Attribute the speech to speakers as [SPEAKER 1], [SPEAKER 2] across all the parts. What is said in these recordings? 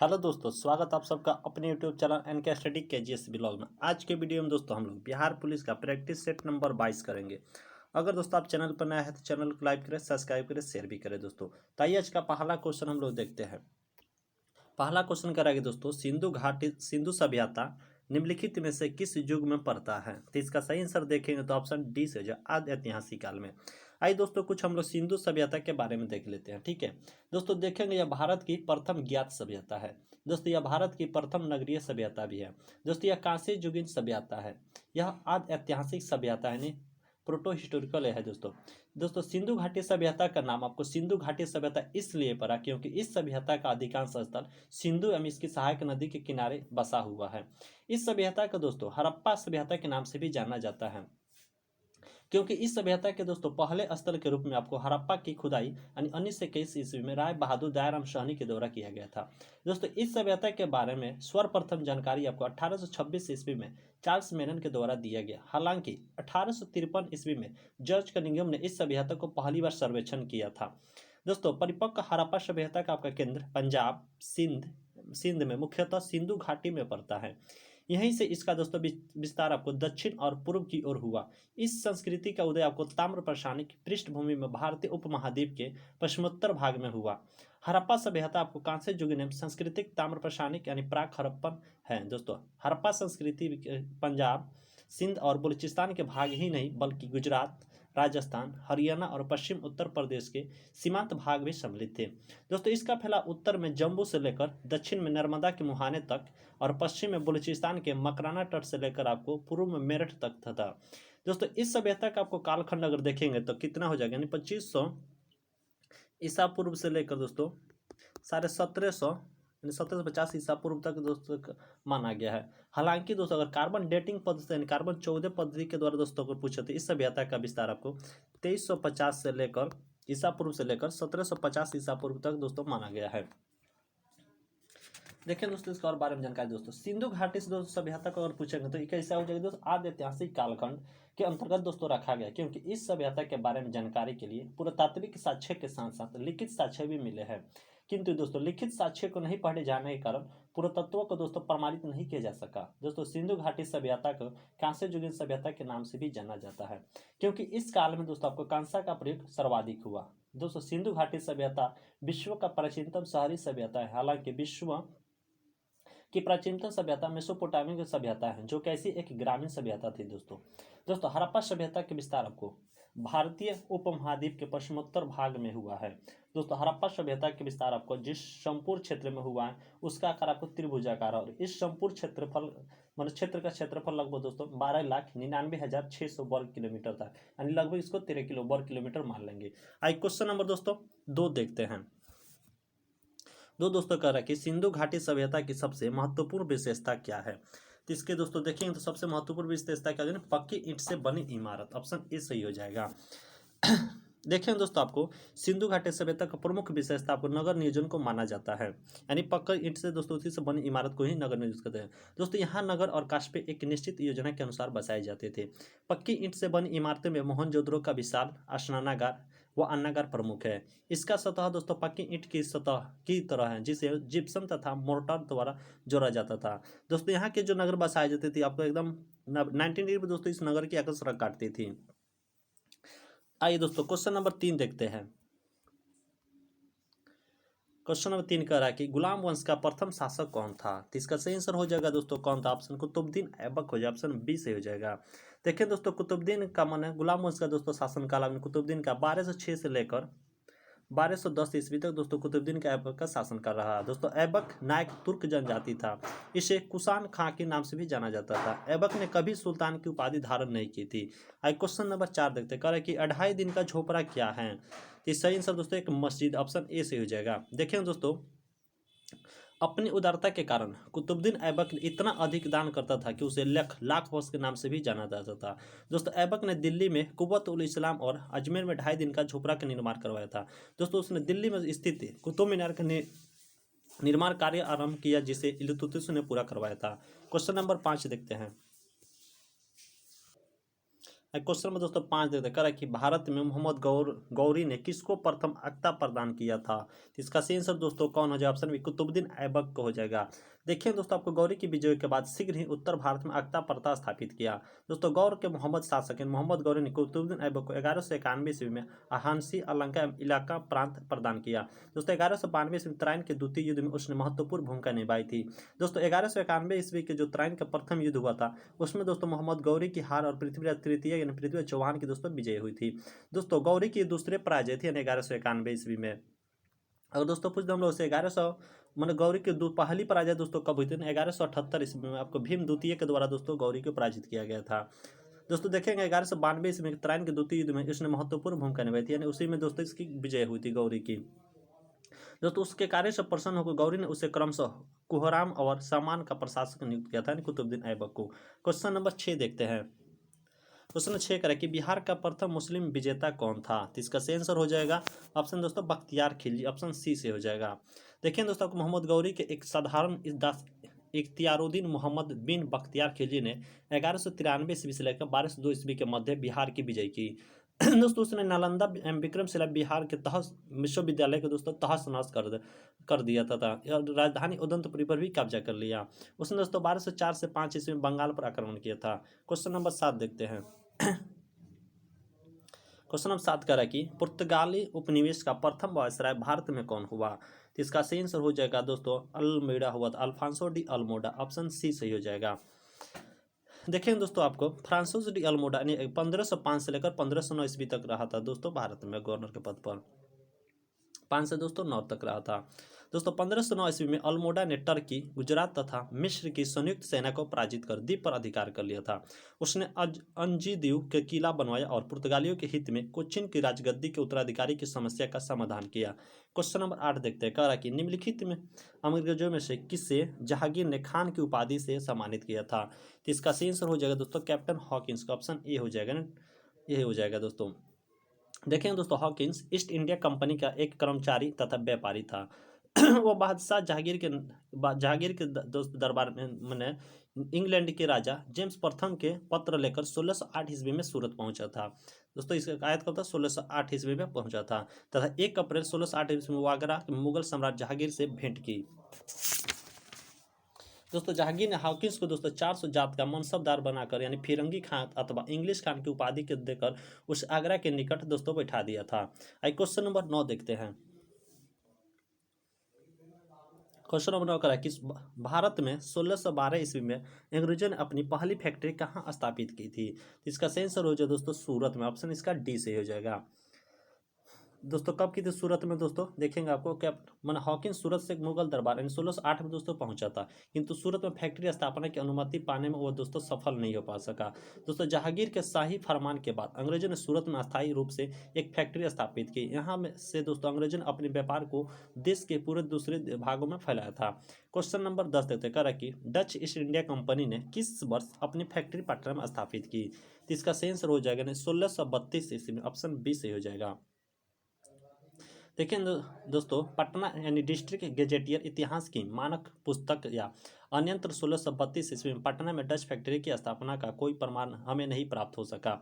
[SPEAKER 1] Hello दोस्तों, स्वागत आप सबका अपने YouTube channel NK study KGS blog में। आज के वीडियो में दोस्तों हम लोग बिहार पुलिस का प्रैक्टिस सेट नंबर 22 करेंगे। अगर दोस्तों आप चैनल पर नया है तो चैनल को लाइक करें, सब्सक्राइब करें, शेयर भी करें दोस्तों। तो आइए आज का पहला क्वेश्चन हम लोग देखते हैं। पहला क्वेश्चन कराएंगे दोस्तों, सिंधु घाटी सिंधु सभ्यता निम्नलिखित में से किस युग में पड़ता है? तो इसका सही आंसर देखेंगे तो ऑप्शन डी से जो आदि ऐतिहासिक काल में। आइए दोस्तों कुछ हम लोग सिंधु सभ्यता के बारे में देख लेते हैं। ठीक है दोस्तों, देखेंगे यह भारत की प्रथम ज्ञात सभ्यता है। दोस्तों यह भारत की प्रथम नगरीय सभ्यता भी है। दोस्तों यह कांस्य युगीन सभ्यता है। यह आदि ऐतिहासिक सभ्यता है, प्रोटो हिस्टोरिकल है दोस्तों। दोस्तों सिंधु घाटी सभ्यता का नाम आपको सिंधु घाटी सभ्यता इसलिए पड़ा क्योंकि इस सभ्यता का अधिकांश स्थल सिंधु एवं इसकी सहायक नदी के किनारे बसा हुआ है। इस सभ्यता को दोस्तों हड़प्पा सभ्यता के नाम से भी जाना जाता है क्योंकि इस सभ्यता के दोस्तों पहले स्थल के रूप में आपको हड़प्पा की खुदाई यानी 1921 ईस्वी में राय बहादुर दयाराम साहनी के द्वारा किया गया था। दोस्तों इस सभ्यता के बारे में सर्वप्रथम जानकारी आपको 1826 ईस्वी में चार्ल्स मेनन के द्वारा दिया गया। हालांकि 1853 ईस्वी में जॉर्ज कनिंघम ने इस सभ्यता को पहली बार सर्वेक्षण किया था। दोस्तों परिपक्व हड़प्पा सभ्यता का आपका केंद्र पंजाब सिंध में मुख्यतः सिंधु घाटी में पड़ता है। यहीं से इसका दोस्तों विस्तार आपको दक्षिण और पूर्व की ओर हुआ। इस संस्कृति का उदय आपको ताम्रप्रशानी की पृष्ठभूमि में भारतीय उपमहाद्वीप के पश्चिमोत्तर भाग में हुआ। हड़प्पा सभ्यता आपको कांस्य युग में सांस्कृतिक ताम्रप्रशानिक यानी प्राक हड़प्पन है। दोस्तों हड़प्पा संस्कृति पंजाब सिंध और बलूचिस्तान के भाग ही नहीं बल्कि गुजरात, राजस्थान, हरियाणा और पश्चिम उत्तर प्रदेश के सीमांत भाग भी सम्मिलित थे। दोस्तों इसका फैलाव उत्तर में जम्मू से लेकर दक्षिण में नर्मदा के मुहाने तक और पश्चिम में बलूचिस्तान के मकराना तट से लेकर आपको पूर्व में मेरठ तक था। दोस्तों इस सभ्यता का आपको कालखंड अगर देखेंगे तो कितना हो जाएगा, यानी 2500 ईसा पूर्व से लेकर दोस्तों 1750 यानी 1750 ईसा पूर्व तक दोस्तों माना गया है। हालांकि दोस्तों अगर कार्बन डेटिंग पद्धति यानी कार्बन 14 पद्धति के द्वारा दोस्तों को पूछे तो इस सभ्यता का विस्तार आपको 2350 से लेकर ईसा पूर्व से लेकर 1750 ईसा पूर्व तक दोस्तों माना गया है। देखिए दोस्तों इसके और बारे में जानकारी दोस्तों, सिंधु घाटी से दोस्तों सभ्यता को अगर पूछेंगे तो कैसा हो जाएगा दोस्तों, आदि ऐतिहासिक कालखंड के अंतर्गत दोस्तों रखा गया क्योंकि इस सभ्यता के बारे में जानकारी के लिए पुरातात्विक साक्ष्य के साथ साथ लिखित साक्ष्य भी मिले हैं। किंतु दोस्तों लिखित साक्ष्य को नहीं पढ़े जाने के कारण पुरातत्वों को दोस्तों प्रमाणित नहीं किया जा सका। दोस्तों सिंधु घाटी सभ्यता को कांस्य युगीन सभ्यता के नाम से भी जाना जाता है क्योंकि इस काल में दोस्तों आपको कांसा का प्रयोग सर्वाधिक हुआ। दोस्तों सिंधु घाटी सभ्यता विश्व का प्राचीनतम शहरी सभ्यता है। हालांकि विश्व कि प्राचीनतम सभ्यता मेसोपोटामिया की सभ्यता है जो कैसी एक ग्रामीण सभ्यता थी। दोस्तों हड़प्पा सभ्यता के विस्तार आपको भारतीय उपमहाद्वीप के पश्चिमोत्तर भाग में हुआ है। दोस्तों हड़प्पा सभ्यता के विस्तार आपको जिस संपूर्ण क्षेत्र में हुआ है उसका आकार आपको त्रिभुजाकार और इस संपूर्ण क्षेत्रफल मतलब क्षेत्र का क्षेत्रफल लगभग दोस्तों 12,99,600 वर्ग किलोमीटर था, यानी लगभग इसको 13 वर्ग किलोमीटर मान लेंगे। आइए क्वेश्चन नंबर दोस्तों 2 देखते हैं। दोस्तों कह रहा है कि सिंधु घाटी सभ्यता की सबसे महत्वपूर्ण विशेषता क्या है? तो इसके दोस्तों देखेंगे तो सबसे महत्वपूर्ण विशेषता क्या है, पक्की ईंट से बनी इमारत। ऑप्शन ए सही हो जाएगा। देखें दोस्तों आपको सिंधु घाटी सभ्यता का प्रमुख विशेषता आपको नगर नियोजन को माना जाता है, यानी पक्का ईंट से दोस्तों उसी से बनी इमारत को ही नगर नियोजन कहते हैं। दोस्तों यहाँ नगर और कास्बे एक निश्चित योजना के अनुसार बसाए जाते थे। पक्की ईंट से बनी इमारतें में मोहनजोदड़ो का विशाल स्नानागार व अन्नागार प्रमुख है। इसका सतह दोस्तों पक्की ईंट की सतह की तरह है जिसे जिप्सम तथा मोर्टार द्वारा जोड़ा जाता था। दोस्तों यहाँ के जो नगर बसाए जाते थे आपको एकदम 19 में दोस्तों इस नगर की आकर सड़क काटती थी। आइए दोस्तों क्वेश्चन नंबर 3 देखते हैं। क्वेश्चन नंबर 3 कह रहा है कि गुलाम वंश का प्रथम शासक कौन था? तो इसका सही आंसर हो जाएगा दोस्तों कौन था, ऑप्शन कुतुबुद्दीन ऐबक हो जाएगा, ऑप्शन बी से हो जाएगा। देखिए दोस्तों कुतुबुद्दीन का मन है गुलाम वंश का दोस्तों शासनकाल में कुतुबुद्दीन का 1206 से लेकर 1210 ईस्वी तक दोस्तों कुतुबुद्दीन का ऐबक का शासन कर रहा। दोस्तों ऐबक नायक तुर्क जनजाति था। इसे कुसान खां के नाम से भी जाना जाता था। ऐबक ने कभी सुल्तान की उपाधि धारण नहीं की थी। आइए क्वेश्चन नंबर 4 देखते हैं। कह रहा है कि 2.5 दिन का झोपड़ा क्या है? तो सही आंसर दोस्तों एक मस्जिद, ऑप्शन ए से हो जाएगा। देखें दोस्तों अपनी उदारता के कारण कुतुबुद्दीन ऐबक इतना अधिक दान करता था कि उसे लाख वर्ष के नाम से भी जाना जाता था। दोस्तों ऐबक ने दिल्ली में कुव्वत उल इस्लाम और अजमेर में 2.5 दिन का झोपड़ा का निर्माण करवाया था। दोस्तों उसने दिल्ली में स्थित कुतुब मीनार का निर्माण कार्य आरंभ किया जिसे इल्तुतमिश ने पूरा करवाया था। क्वेश्चन नंबर 5 देखते हैं। क्वेश्चन नंबर दोस्तों 5 देखते हैं, कह रहा है कि भारत में मोहम्मद गौरी ने किसको प्रथम अक्ता प्रदान किया था। तो इसका सही आंसर दोस्तों कौन हो जाएगा, ऑप्शन बी कुतुबुद्दीन ऐबक को हो जाएगा। देखिए दोस्तों, आपको गौरी की विजय के बाद शीघ्र ही उत्तर भारत में अक्ता प्रथा स्थापित किया। दोस्तों गौर के मोहम्मद शासक मोहम्मद गौरी ने कुतुबुद्दीन ऐबक को 1191 ईस्वी में अहानसी अलंका इलाका प्रांत प्रदान किया। दोस्तों 1192 ईस्वी में तराइन के द्वितीय युद्ध में उसने महत्वपूर्ण भूमिका निभाई थी। दोस्तों 1191 ईस्वी के जो तराइन का प्रथम युद्ध हुआ था उसमें दोस्तों मोहम्मद गौरी की हार और पृथ्वीराज तृतीय यानी पृथ्वीराज चौहान की दोस्तों विजय हुई थी। दोस्तों गौरी की दूसरे पराजय थी 1191 ईस्वी में। अगर दोस्तों पूछ दो हम लोग से 1100 मतलब गौरी की पहली पराजय दोस्तों कब हुई थी, 1178 ईस्वी में आपको भीम द्वितीय के द्वारा दोस्तों गौरी को पराजित किया गया था। दोस्तों देखेंगे 1192 ईस्वी में तराइन के द्वितीय युद्ध में इसने महत्वपूर्ण भूमिका निभाई थी, यानी उसी में दोस्तों इसकी विजय हुई थी गौरी की। दोस्तों उसके कार्य से प्रसन्न होकर गौरी ने उसे क्रमशः कुहराम और सामान का प्रशासक नियुक्त किया था, कुतुबुद्दीन ऐबक को। क्वेश्चन नंबर 6 देखते हैं। क्वेश्चन 6 करें कि बिहार का प्रथम मुस्लिम विजेता कौन था। तो इसका सही आंसर हो जाएगा ऑप्शन दोस्तों बख्तियार खिलजी, ऑप्शन सी से हो जाएगा। देखिए दोस्तों आपको मोहम्मद गौरी के एक साधारण इख्तियारुद्दीन मोहम्मद बिन बख्तियार खिलजी ने 1193 ईस्वी से लेकर 1202 ईस्वी के मध्य बिहार की विजय की। दोस्तों उसने नालंदा एवं विक्रमशिला बिहार के तहस विश्वविद्यालय को दोस्तों तहस नहस कर दिया था राजधानी उदंतपुरी पर भी कब्जा कर लिया। उसने दोस्तों 1204 से 5 ईस्वी में बंगाल पर आक्रमण किया था। क्वेश्चन नंबर 7 देखते हैं। क्वेश्चन नंबर 7 कह रहा है कि पुर्तगाली उपनिवेश का प्रथम वायसराय भारत में कौन हुआ। तो इसका सही आंसर हो जाएगा दोस्तों अल्मेडा हुआ था, Alfonso de Almeida, option C सही हो जाएगा। देखें दोस्तों आपको फ्रांसिस डी अल्मोडा ने 1505 से लेकर 1509 ईस्वी तक रहा था दोस्तों भारत में गवर्नर के पद पर, 5 से दोस्तों 9 तक रहा था। दोस्तों 1509 ईस्वी में अल्मोडा ने टर्की, गुजरात तथा मिस्र की संयुक्त सेना को पराजित कर द्वीप पर अधिकार कर लिया था। उसने अंजी द्वीप के किला बनवाया और पुर्तगालियों के हित में कोचिन की राजगद्दी के उत्तराधिकारी की समस्या का समाधान किया। क्वेश्चन नंबर 8 देखते हैं, कह रहा कि निम्नलिखित में अंग्रेजों में से किसे जहांगीर ने खान की उपाधि से सम्मानित किया था। तो इसका सही आंसर हो जाएगा दोस्तों कैप्टन हॉकिंस का, ऑप्शन ए हो जाएगा ना, ये हो जाएगा दोस्तों। देखें दोस्तों हॉकिंस ईस्ट इंडिया कंपनी का एक कर्मचारी तथा व्यापारी था। वो बादशाह जहांगीर के दोस्त दरबार में मैंने इंग्लैंड के राजा जेम्स प्रथम के पत्र लेकर 1608 ईस्वी में सूरत पहुंचा था। दोस्तों इसका आयत कब था, 1608 ईस्वी में पहुंचा था तथा 1 अप्रैल 1608 ईस्वी में आगरा के मुगल सम्राट जहांगीर से भेंट की। दोस्तों जहांगीर ने हॉकिंस को दोस्तों 400 जात का मनसबदार बनाकर यानी फिरंगी खान अथवा इंग्लिश खान की उपाधि के देकर उस आगरा के निकट दोस्तों बैठा दिया था। क्वेश्चन नंबर 9 देखते हैं। क्वेश्चन नंबर 9 करा कि भारत में 1612 ईस्वी में अंग्रेजों ने अपनी पहली फैक्ट्री कहाँ स्थापित की थी। इसका सही आंसर हो जाए दोस्तों सूरत में, ऑप्शन इसका डी से हो जाएगा। दोस्तों कब की थी सूरत में, दोस्तों देखेंगे आपको क्या मन हॉकिंस सूरत से मुगल दरबार यानी 1608 में दोस्तों पहुंचा था, किंतु सूरत में फैक्ट्री स्थापना की अनुमति पाने में वो दोस्तों सफल नहीं हो पा सका। दोस्तों जहांगीर के शाही फरमान के बाद अंग्रेजों ने सूरत में अस्थायी रूप से एक फैक्ट्री स्थापित की। यहाँ में से दोस्तों अंग्रेजों ने अपने व्यापार को देश के पूरे दूसरे भागों में फैलाया था। क्वेश्चन नंबर 10 देते कर कि डच ईस्ट इंडिया कंपनी ने किस वर्ष अपनी फैक्ट्री पटना में स्थापित की। तो इसका सही आंसर हो जाएगा 1632 ईस्वी में, ऑप्शन बी से हो जाएगा। देखिए दोस्तों पटना यानी डिस्ट्रिक्ट गेजेटियर इतिहास की मानक पुस्तक या अन्यंत्र 1632 ईस्वी में पटना में डच फैक्ट्री की स्थापना का कोई प्रमाण हमें नहीं प्राप्त हो सका,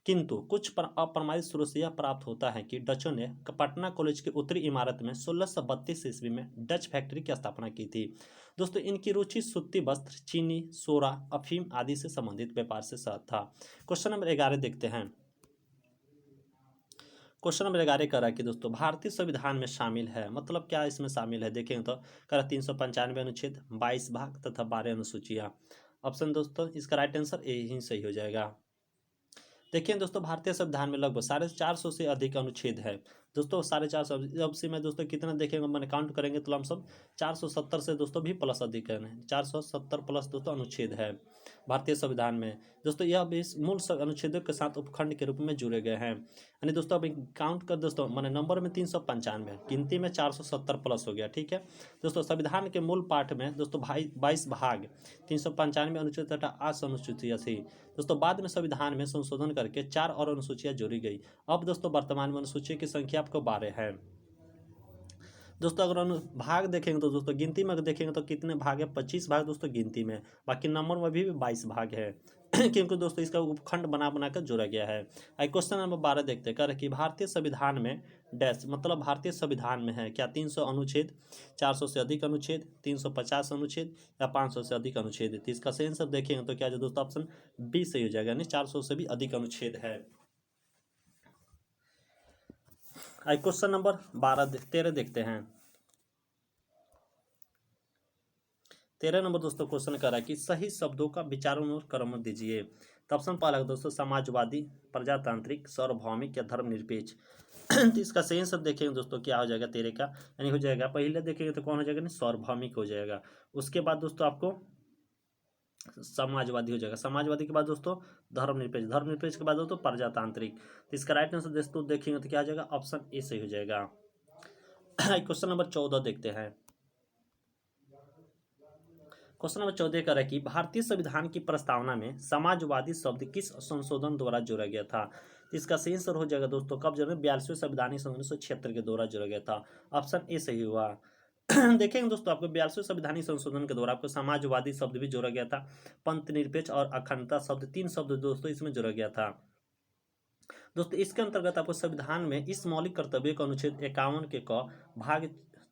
[SPEAKER 1] किंतु कुछ अप्रमाणित स्रोत से यह प्राप्त होता है कि डचों ने पटना कॉलेज की उत्तरी इमारत में 1632 ईस्वी में डच फैक्ट्री की स्थापना की थी। दोस्तों इनकी रुचि सूती वस्त्र, चीनी, सोरा, अफीम आदि से संबंधित व्यापार से था। क्वेश्चन नंबर 11 देखते हैं। क्वेश्चन नंबर 11 कह रहा है कि दोस्तों भारतीय संविधान में शामिल है, मतलब क्या इसमें शामिल है देखेंगे तो कह रहा 395 अनुच्छेद, 22 भाग तथा 12 अनुसूचियां। ऑप्शन दोस्तों इसका राइट आंसर ए ही सही हो जाएगा। देखिए दोस्तों भारतीय संविधान में लगभग 450 से अधिक अनुच्छेद है दोस्तों, 450 अब से मैं दोस्तों कितना देखेंगे मैंने काउंट करेंगे तो लमसम 470 से दोस्तों भी प्लस अधिक है, 470 प्लस दोस्तों अनुच्छेद है भारतीय संविधान में। दोस्तों यह भी मूल अनुच्छेदों के साथ उपखंड के रूप में जुड़े गए हैं, यानी दोस्तों अब काउंट कर दोस्तों मैंने नंबर में 395, गिनती में 470 प्लस हो गया। ठीक है दोस्तों, संविधान के मूल पाठ में दोस्तों 22 भाग, 395 अनुच्छेद तथा 8 अनुसूचियाँ थी दोस्तों। बाद में संविधान में संशोधन करके 4 और अनुसूचियाँ जोड़ी गई। अब दोस्तों वर्तमान में अनुसूची की संख्या आपको 12 है दोस्तों। अगर भाग देखेंगे तो दोस्तों गिनती में देखेंगे तो कितने भाग है, 25 भाग दोस्तों गिनती में, बाकी नंबर में भी 22 भाग है। क्योंकि दोस्तों इसका उपखंड बना बना कर जोड़ा गया है। क्वेश्चन नंबर 12 देखते हैं कर कि भारतीय संविधान में डैश मतलब भारतीय संविधान में है क्या 300 अनुच्छेद, 400 से अधिक अनुच्छेद, 350 अनुच्छेद या 500 से अधिक अनुच्छेद। तो इसका सही आंसर देखेंगे तो क्या है दोस्तों, ऑप्शन बी सही हो जाएगा, यानी 400 से भी अधिक अनुच्छेद है। क्वेश्चन नंबर 13 देखते हैं। 13 नंबर दोस्तों क्वेश्चन कर रहा है कि सही शब्दों का विचारोन्मुख क्रम दीजिए। तो ऑप्शन पहला है दोस्तों समाजवादी, प्रजातांत्रिक, सार्वभौमिक या धर्मनिरपेक्ष। तो इसका सही आंसर देखेंगे दोस्तों क्या हो जाएगा 13 का, यानी हो जाएगा पहले देखेंगे तो कौन हो जाएगा, नहीं सार्वभौमिक हो जाएगा। उसके बाद दोस्तों आपको समाजवादी हो जाएगा, समाजवादी के बाद दोस्तों धर्मनिरपेक्ष, धर्मनिरपेक्ष के बाद दोस्तों प्रजातांत्रिक। तो इसका राइट आंसर दोस्तों देखेंगे तो क्या हो जाएगा, ऑप्शन ए सही हो जाएगा। क्वेश्चन नंबर 14 देखते हैं। क्वेश्चन नंबर 14 का है कि भारतीय संविधान की प्रस्तावना में समाजवादी शब्द किस संशोधन द्वारा जोड़ा गया था। तो इसका सही आंसर हो जाएगा दोस्तों कब जोड़ा, 42वें संविधानिक संशोधन 1976 के द्वारा जोड़ा गया था। ऑप्शन ए सही हुआ। देखेंगे दोस्तों आपको 42वें संविधानिक संशोधन के द्वारा आपको समाजवादी शब्द भी जोड़ा गया था, पंथ निरपेक्ष और अखंडता शब्द, 3 शब्द दोस्तों इसमें जोड़ा गया था। दोस्तों इसके अंतर्गत आपको संविधान में इस मौलिक कर्तव्य को अनुच्छेद 51 के क भाग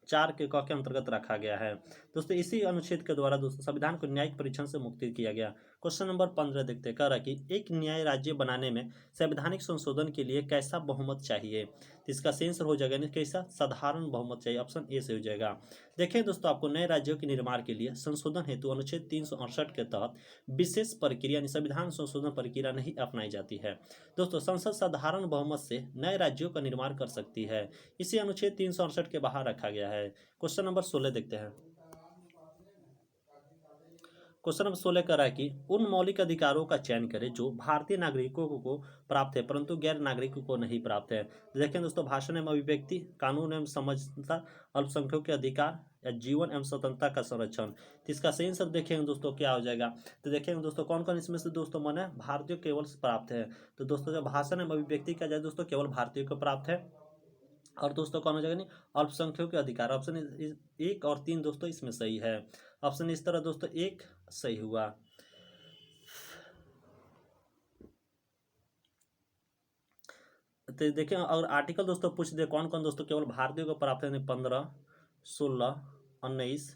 [SPEAKER 1] 4 के क के अंतर्गत रखा गया है। दोस्तों इसी अनुच्छेद के द्वारा दोस्तों संविधान को न्यायिक परीक्षण से मुक्ति किया गया। क्वेश्चन नंबर 15 देखते हैं, कह रहा कि एक न्याय राज्य बनाने में संवैधानिक संशोधन के लिए कैसा बहुमत चाहिए। तो इसका सही आंसर हो जाएगा नहीं कैसा, साधारण बहुमत चाहिए, ऑप्शन ए से हो जाएगा। देखें दोस्तों आपको नए राज्यों के निर्माण के लिए संशोधन हेतु अनुच्छेद 368 के तहत विशेष प्रक्रिया यानी संविधान संशोधन प्रक्रिया नहीं अपनाई जाती है। दोस्तों संसद साधारण बहुमत से नए राज्यों का निर्माण कर सकती है, इसे अनुच्छेद 368 के बाहर रखा गया है। क्वेश्चन नंबर 16 देखते हैं। क्वेश्चन नंबर 16 कह रहा है कि उन मौलिक अधिकारों का चयन करें जो भारतीय नागरिकों को प्राप्त है परंतु गैर नागरिकों को नहीं प्राप्त है। देखें दोस्तों भाषण एवं अभिव्यक्ति, कानून एवं समझता, अल्पसंख्यकों के अधिकार या जीवन एवं स्वतंत्रता का संरक्षण। तो इसका सही आंसर देखेंगे दोस्तों क्या हो जाएगा, तो देखेंगे दोस्तों कौन कौन इसमें से दोस्तों मन है, भारतीय केवल प्राप्त है। तो दोस्तों जब भाषण एवं अभिव्यक्ति का जाए दोस्तों केवल भारतीयों को प्राप्त है, और दोस्तों कौन हो जाएगा नहीं अल्पसंख्यकों के अधिकार। ऑप्शन 1 और 3 दोस्तों इसमें सही है। ऑप्शन इस तरह दोस्तों 1 सही हुआ। तो देखिए अगर आर्टिकल दोस्तों पूछ दे कौन कौन दोस्तों केवल भारतीयों को प्राप्त है, 15, 16, 19,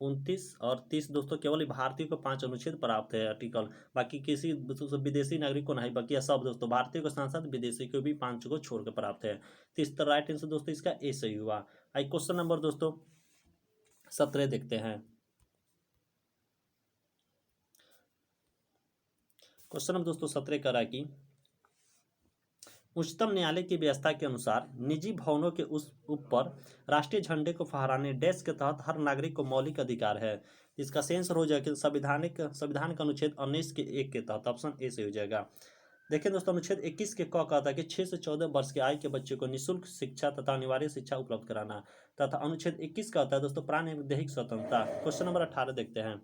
[SPEAKER 1] 29 और 30 दोस्तों केवल भारतीयों को 5 अनुच्छेद प्राप्त है आर्टिकल, बाकी किसी विदेशी नागरिक को नहीं, बाकी सब दोस्तों भारतीय के साथ साथ विदेशी को भी 5 को छोड़कर प्राप्त है। तो इस तरह राइट आंसर दोस्तों इसका ए सही हुआ। आई क्वेश्चन नंबर दोस्तों 17 देखते हैं। क्वेश्चन नंबर दोस्तों 17 कह रहा है कि उच्चतम न्यायालय की व्यवस्था के अनुसार निजी भवनों के उस ऊपर राष्ट्रीय झंडे को फहराने डैश के तहत हर नागरिक को मौलिक अधिकार है। इसका सेंसर हो जाएगा संविधान का अनुच्छेद 19 के 1 के तहत, ऑप्शन ए से हो जाएगा। देखिए दोस्तों अनुच्छेद 21 के क कहता है कि 6 से 14 वर्ष की आयु के बच्चे को निःशुल्क शिक्षा तथा अनिवार्य शिक्षा उपलब्ध कराना, तथा अनुच्छेद 21 कहता है दोस्तों प्राण एवं दैहिक स्वतंत्रता। क्वेश्चन नंबर 18 देखते हैं।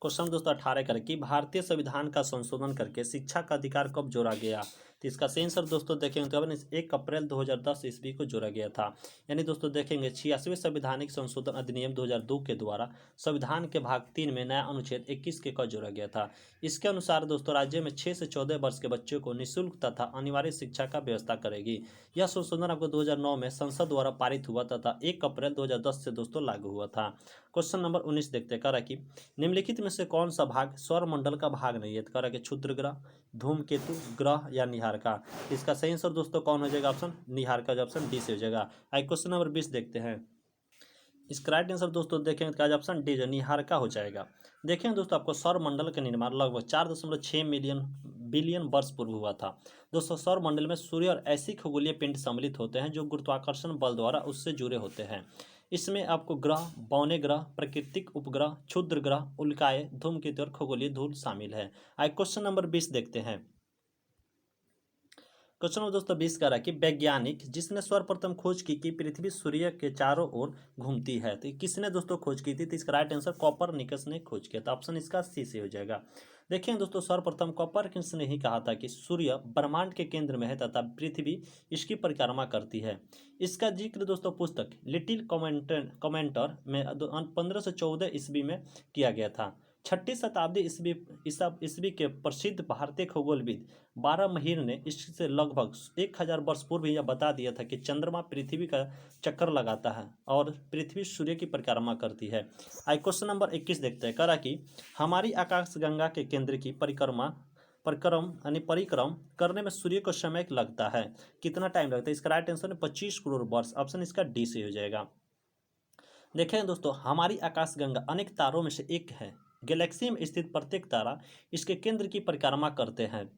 [SPEAKER 1] क्वेश्चन दोस्तों 18 करें कि भारतीय संविधान का संशोधन करके शिक्षा का अधिकार कब जोड़ा गया। तो इसका सही आंसर दोस्तों देखेंगे तो 1 अप्रैल 2010 ईस्वी को जोड़ा गया था। यानी दोस्तों देखेंगे 86वें संविधानिक संशोधन अधिनियम 2002 के द्वारा संविधान के भाग 3 में नया अनुच्छेद 21 के क जोड़ा गया था। इसके अनुसार दोस्तों राज्य में 6 से 14 वर्ष के बच्चों को निःशुल्क तथा अनिवार्य शिक्षा का व्यवस्था करेगी। यह संशोधन आपको 2009 में संसद द्वारा पारित हुआ तथा 1 अप्रैल 2010 से दोस्तों लागू हुआ था। क्वेश्चन नंबर 19 देखते हैं, कह रहा कि निम्नलिखित में से कौन सा भाग सौर मंडल का भाग नहीं है। तो कह रहा कि क्षुद्र ग्रह, धूमकेतु ग्रह या निहारिका। इसका सही आंसर दोस्तों कौन हो जाएगा, ऑप्शन निहारिका, जो ऑप्शन डी से हो जाएगा। आई क्वेश्चन नंबर 20 देखते हैं। इसका राइट आंसर दोस्तों देखें तो ऑप्शन डी जो निहारिका हो जाएगा। देखें दोस्तों आपको सौर मंडल का निर्माण लगभग 4.6 बिलियन वर्ष पूर्व हुआ था। दोस्तों सौर मंडल में सूर्य और ऐसी खगोलीय पिंड सम्मिलित होते हैं जो गुरुत्वाकर्षण बल द्वारा उससे जुड़े होते हैं। इसमें आपको ग्रह, बौने ग्रह, प्राकृतिक उपग्रह, क्षुद्र ग्रह, उल्काएं, धूमकेतु और खगोलीय धूल शामिल है। आई क्वेश्चन नंबर 20 देखते हैं। क्वेश्चन नंबर दोस्तों 20 कह रहा है कि वैज्ञानिक जिसने सर्वप्रथम खोज की कि पृथ्वी सूर्य के चारों ओर घूमती है, तो किसने दोस्तों खोज की थी। तो इसका राइट आंसर कोपरनिकस ने खोज किया था, ऑप्शन इसका सी से हो जाएगा। देखिए दोस्तों, सर्वप्रथम कोपरनिकस ने ही कहा था कि सूर्य ब्रह्मांड के केंद्र में है तथा पृथ्वी इसकी परिक्रमा करती है। इसका जिक्र दोस्तों पुस्तक लिटिल कमेंटर में 1514 ईस्वी में किया गया था। 6ठी शताब्दी ईस्वी के प्रसिद्ध भारतीय खगोलविद बारहमाही ने इससे लगभग 1000 वर्ष पूर्व यह बता दिया था कि चंद्रमा पृथ्वी का चक्कर लगाता है और पृथ्वी सूर्य की परिक्रमा करती है। आई क्वेश्चन नंबर 21 देखते हैं। करा कि हमारी आकाशगंगा के केंद्र की परिक्रम करने में सूर्य को समय लगता है। कितना टाइम लगता है? इसका राइट आंसर है 25 करोड़ वर्ष। ऑप्शन इसका डी से हो जाएगा। देखें दोस्तों, हमारी आकाशगंगा अनेक तारों में से एक है। गैलेक्सी में स्थित प्रत्येक तारा इसके केंद्र की परिक्रमा करते हैं।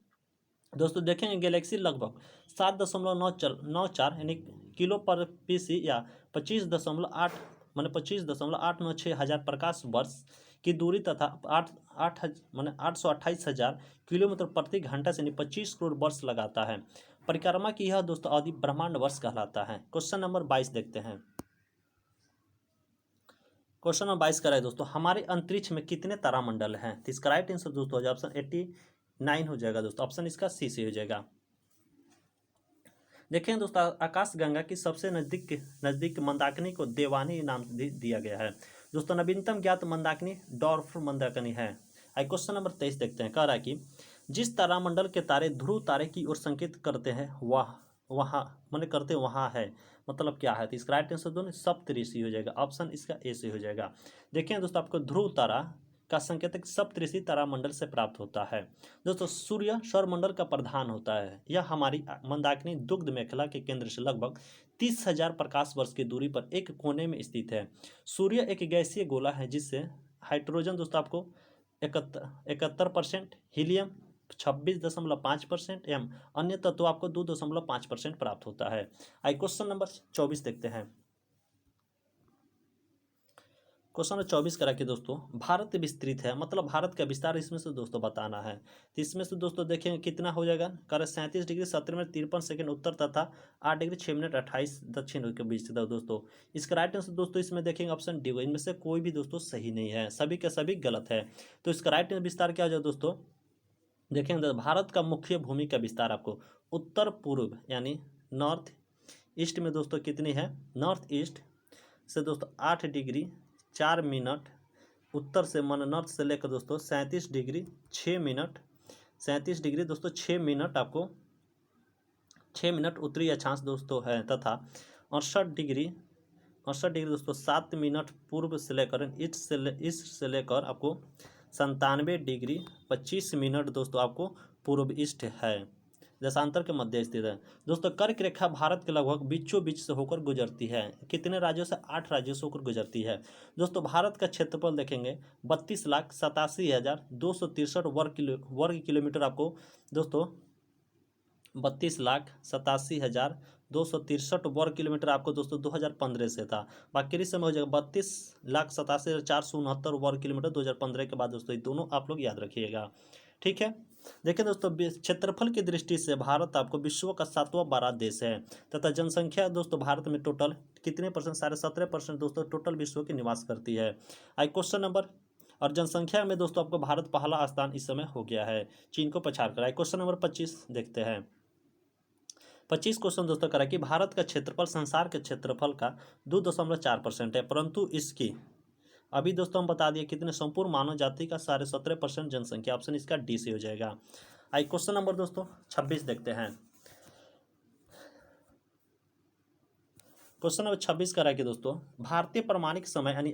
[SPEAKER 1] दोस्तों देखेंगे, गैलेक्सी लगभग 7.94 यानी किलो पर पीसी या 25.896 हज़ार प्रकाश वर्ष की दूरी तथा 828,000 किलोमीटर प्रति घंटा से 25 करोड़ वर्ष लगाता है। परिक्रमा की यह दोस्तों अवधि ब्रह्मांड वर्ष कहलाता है। क्वेश्चन नंबर 22 देखते हैं। क्वेश्चन नंबर 22 करा है दोस्तों, हमारे अंतरिक्ष में कितने तारामंडल हैं? तो इसका राइट आंसर दोस्तों हो जाएगा ऑप्शन 89 हो जाएगा दोस्तों। ऑप्शन इसका सी से हो जाएगा। देखें दोस्तों, आकाशगंगा की सबसे नजदीक मंदाकिनी को देवानी नाम दिया गया है। दोस्तों नवीनतम ज्ञात मंदाकिनी डॉर्फ मंदाकिनी है। आई क्वेश्चन नंबर 23 देखते हैं। कह रहा है कि जिस तारामंडल के तारे ध्रुव तारे की ओर संकेत करते हैं वहाँ है, मतलब क्या है? तो इसका राइट आंसर दोनों सप्तऋषि हो जाएगा। ऑप्शन इसका ए से हो जाएगा। देखें दोस्तों, आपको ध्रुव तारा का संकेतक सप्तऋषि तारामंडल से प्राप्त होता है। दोस्तों सूर्य सौरमंडल का प्रधान होता है। यह हमारी मंदाकिनी दुग्ध मेखला के केंद्र से लगभग 30,000 प्रकाश वर्ष की दूरी पर एक कोने में स्थित है। सूर्य एक गैसीय गोला है जिससे हाइड्रोजन दोस्तों आपको 71%, हीलियम 26.5% एवं अन्य तत्व आपको 2.5% प्राप्त होता है। आई क्वेश्चन नंबर 24 देखते हैं। क्वेश्चन नंबर 24 करा कि दोस्तों भारत विस्तृत है, मतलब भारत का विस्तार इसमें से दोस्तों बताना है। तो इसमें से दोस्तों देखेंगे कितना हो जाएगा। कर 37 डिग्री 17 मिनट 53 सेकंड उत्तर तथा 8 डिग्री 6 मिनट 28 दक्षिण के बीच था दोस्तों। इसका राइट आंसर दोस्तों इसमें देखेंगे ऑप्शन डी, इनमें से कोई भी दोस्तों सही नहीं है, सभी के सभी गलत है। तो इसका राइट विस्तार क्या हो जाएगा दोस्तों? देखेंगे भारत का मुख्य भूमि का विस्तार आपको उत्तर पूर्व यानी नॉर्थ ईस्ट में दोस्तों कितनी है? नॉर्थ ईस्ट से दोस्तों 8 डिग्री 4 मिनट उत्तर से नॉर्थ से लेकर दोस्तों 37 डिग्री 6 मिनट 37 डिग्री दोस्तों 6 मिनट आपको 6 मिनट उत्तरी अक्षांश दोस्तों है तथा 68 डिग्री दोस्तों 7 मिनट पूर्व से लेकर ईस्ट से लेकर आपको 97 डिग्री 25 मिनट दोस्तों आपको पूर्व ईस्ट है, देशांतर के मध्य स्थित है। दोस्तों कर्क रेखा भारत के लगभग बीचों बीच से होकर गुजरती है। कितने राज्यों से? 8 राज्यों से होकर गुजरती है। दोस्तों भारत का क्षेत्रफल देखेंगे 32,87,263 वर्ग किलोमीटर आपको दोस्तों 32,87,263 वर्ग किलोमीटर आपको दोस्तों 2015 से था। बाकी इस समय हो जाएगा 32,87,469 वर्ग किलोमीटर 2015 के बाद दोस्तों। ये दोनों आप लोग याद रखिएगा, ठीक है। देखिए दोस्तों क्षेत्रफल की दृष्टि से भारत आपको विश्व का 7वां बड़ा देश है तथा जनसंख्या दोस्तों भारत में टोटल कितने परसेंट? 17.5% दोस्तों टोटल विश्व की निवास करती है। आई क्वेश्चन नंबर और जनसंख्या में दोस्तों आपको भारत पहला स्थान इस समय हो गया है, चीन को पछाड़ कर। आई क्वेश्चन नंबर 25 देखते हैं। 25 क्वेश्चन दोस्तों करा कि भारत का क्षेत्रफल संसार के क्षेत्रफल का 2.4% है, परंतु इसकी अभी दोस्तों हम बता दिए कितने संपूर्ण मानव जाति का 17.5% जनसंख्या। ऑप्शन इसका डी से हो जाएगा। आई क्वेश्चन नंबर दोस्तों 26 देखते हैं। क्वेश्चन नंबर 26 करा कि दोस्तों भारतीय प्रमाणिक समय यानी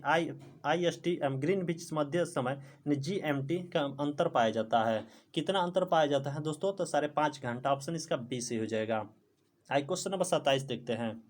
[SPEAKER 1] IST एवं ग्रीनविच मध्य समय यानी GMT का अंतर पाया जाता है। कितना अंतर पाया जाता है दोस्तों? तो 5.5 घंटा। ऑप्शन इसका बी से हो जाएगा। आई क्वेश्चन नंबर 27 देखते हैं।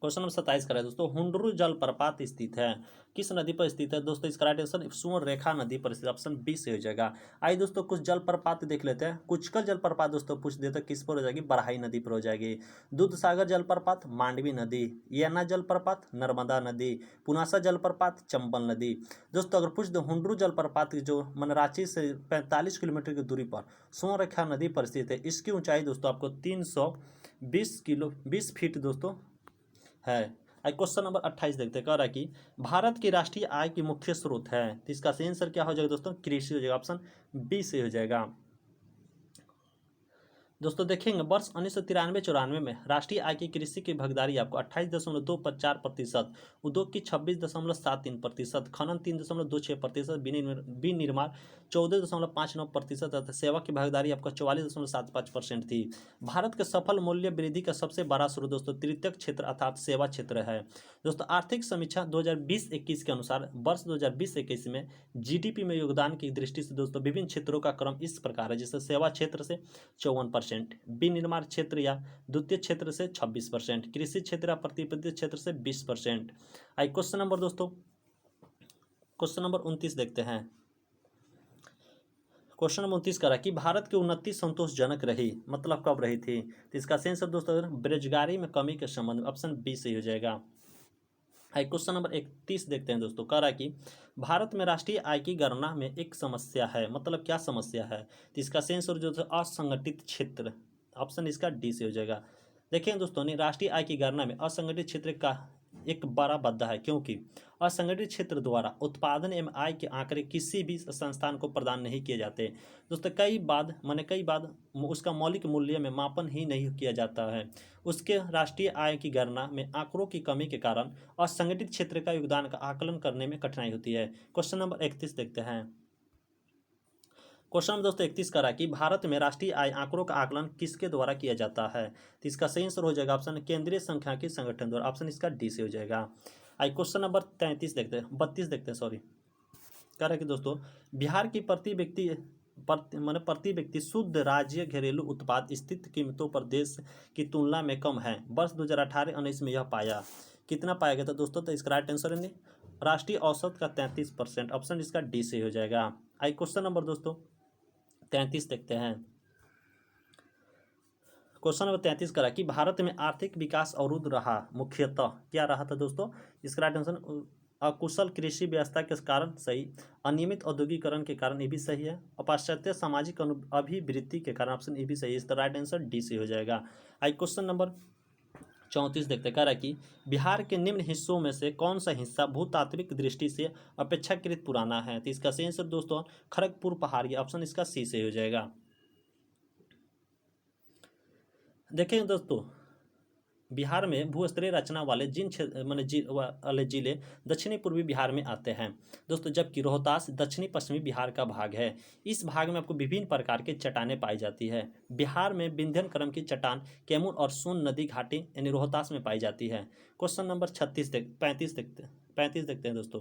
[SPEAKER 1] क्वेश्चन नंबर 27 करें दोस्तों हुंडरू जलप्रपात स्थित है, किस नदी पर स्थित है दोस्तों? इसका राइट आंसर सुवर्ण रेखा नदी पर स्थित। ऑप्शन बी से हो जाएगा। आइए दोस्तों कुछ जलप्रपात देख लेते हैं। कुचकल जलप्रपात दोस्तों पूछ देते किस पर हो जाएगी? बरहाई नदी पर हो जाएगी। दूध सागर जलप्रपात मांडवी नदी, येना जलप्रपात नर्मदा नदी, पुनासा जलप्रपात चंबल नदी। दोस्तों अगर पूछ दो हुंडरू जलप्रपात जो रांची से 45 किलोमीटर की दूरी पर सुवर्ण रेखा नदी पर स्थित है, इसकी ऊंचाई दोस्तों आपको 320 फीट दोस्तों है। क्वेश्चन नंबर 28 देखते हैं, कह रहा है कि भारत की राष्ट्रीय आय की मुख्य स्रोत है, तो इसका सही आंसर क्या हो जाएगा दोस्तों, कृषि हो जाएगा, ऑप्शन बी से हो जाएगा। दोस्तों देखेंगे वर्ष 1993-94 में राष्ट्रीय आय की कृषि की भागीदारी आपको 28.254%, उद्योग की 26.73%, खनन 3.26%, विनिर्माण 14.59% तथा सेवा की भागीदारी आपका 44.75% थी। भारत के सफल मूल्य वृद्धि का सबसे बड़ा स्रोत दोस्तों तृतीयक क्षेत्र अर्थात सेवा क्षेत्र है। दोस्तों आर्थिक समीक्षा 2020-21 के अनुसार वर्ष 2020-21 में जीडीपी में योगदान की दृष्टि से दोस्तों विभिन्न क्षेत्रों का क्रम इस प्रकार है, जैसे सेवा क्षेत्र से 54%, विनिर्माण क्षेत्र या द्वितीय क्षेत्र से 26%, कृषि क्षेत्र या प्रतिनिधि क्षेत्र से 20%। आई क्वेश्चन नंबर दोस्तों, क्वेश्चन नंबर 29 देखते हैं। क्वेश्चन नंबर 29 करा कि भारत की उन्नति संतोषजनक रही, मतलब कब रही थी, तो इसका सही आंसर दोस्तों बेरोजगारी में कमी के संबंध में, ऑप्शन बी सही हो जाएगा। क्वेश्चन नंबर 31 देखते हैं दोस्तों, कह रहा है कि भारत में राष्ट्रीय आय की गणना में एक समस्या है, मतलब क्या समस्या है, तो इसका सही आंसर जो है असंगठित क्षेत्र, ऑप्शन इसका डी से हो जाएगा। देखिए दोस्तों नहीं, राष्ट्रीय आय की गणना में असंगठित क्षेत्र का एक बड़ा मुद्दा है, क्योंकि असंगठित क्षेत्र द्वारा उत्पादन एवं आय के आंकड़े किसी भी संस्थान को प्रदान नहीं किए जाते। दोस्तों कई बार उसका मौलिक मूल्य में मापन ही नहीं किया जाता है। उसके राष्ट्रीय आय की गणना में आंकड़ों की कमी के कारण असंगठित क्षेत्र का योगदान का आकलन करने में कठिनाई होती है। क्वेश्चन नंबर 31 देखते हैं। क्वेश्चन नंबर दोस्तों 31 करा कि भारत में राष्ट्रीय आय आंकड़ों का आकलन किसके द्वारा किया जाता है, तो इसका सही आंसर हो जाएगा ऑप्शन केंद्रीय सांख्यिकी संगठन द्वारा, ऑप्शन इसका डी से हो जाएगा। आई क्वेश्चन नंबर 32 देखते हैं, 32 देखते हैं, सॉरी, कह रहा है कि दोस्तों बिहार की प्रति व्यक्ति शुद्ध राज्य घरेलू उत्पाद स्थित कीमतों पर देश की तुलना में कम है। वर्ष 2018-19 में यह पाया, कितना पाया गया था दोस्तों, तो इसका राइट आंसर है राष्ट्रीय औसत का 33%, ऑप्शन इसका डी से हो जाएगा। आई क्वेश्चन नंबर दोस्तों 33 देखते हैं। क्वेश्चन नंबर 33 करा कि भारत में आर्थिक विकास अवरुद्ध रहा, मुख्यतः क्या रहा था दोस्तों, इसका राइट आंसर अकुशल कृषि व्यवस्था के कारण सही, अनियमित औद्योगिकरण के कारण ये भी सही है, पाश्चात्य सामाजिक अभिवृत्ति के कारण, ऑप्शन ए भी सही है, इसका राइट आंसर डी से हो जाएगा। आई क्वेश्चन नंबर 34 देखते हैं, कह रहा है कि बिहार के निम्न हिस्सों में से कौन सा हिस्सा भूतात्विक दृष्टि से अपेक्षाकृत पुराना है, तो इसका सही आंसर दोस्तों खड़गपुर पहाड़ी, ऑप्शन इसका सी से हो जाएगा। देखें दोस्तों बिहार में भूस्तरीय रचना वाले वाले जिले दक्षिणी पूर्वी बिहार में आते हैं दोस्तों, जबकि रोहतास दक्षिणी पश्चिमी बिहार का भाग है। इस भाग में आपको विभिन्न प्रकार की चट्टानें पाई जाती है। बिहार में विंध्यन क्रम की चट्टान कैमूर और सोन नदी घाटी यानी रोहतास में पाई जाती है। क्वेश्चन नंबर 35 देखते हैं दोस्तों।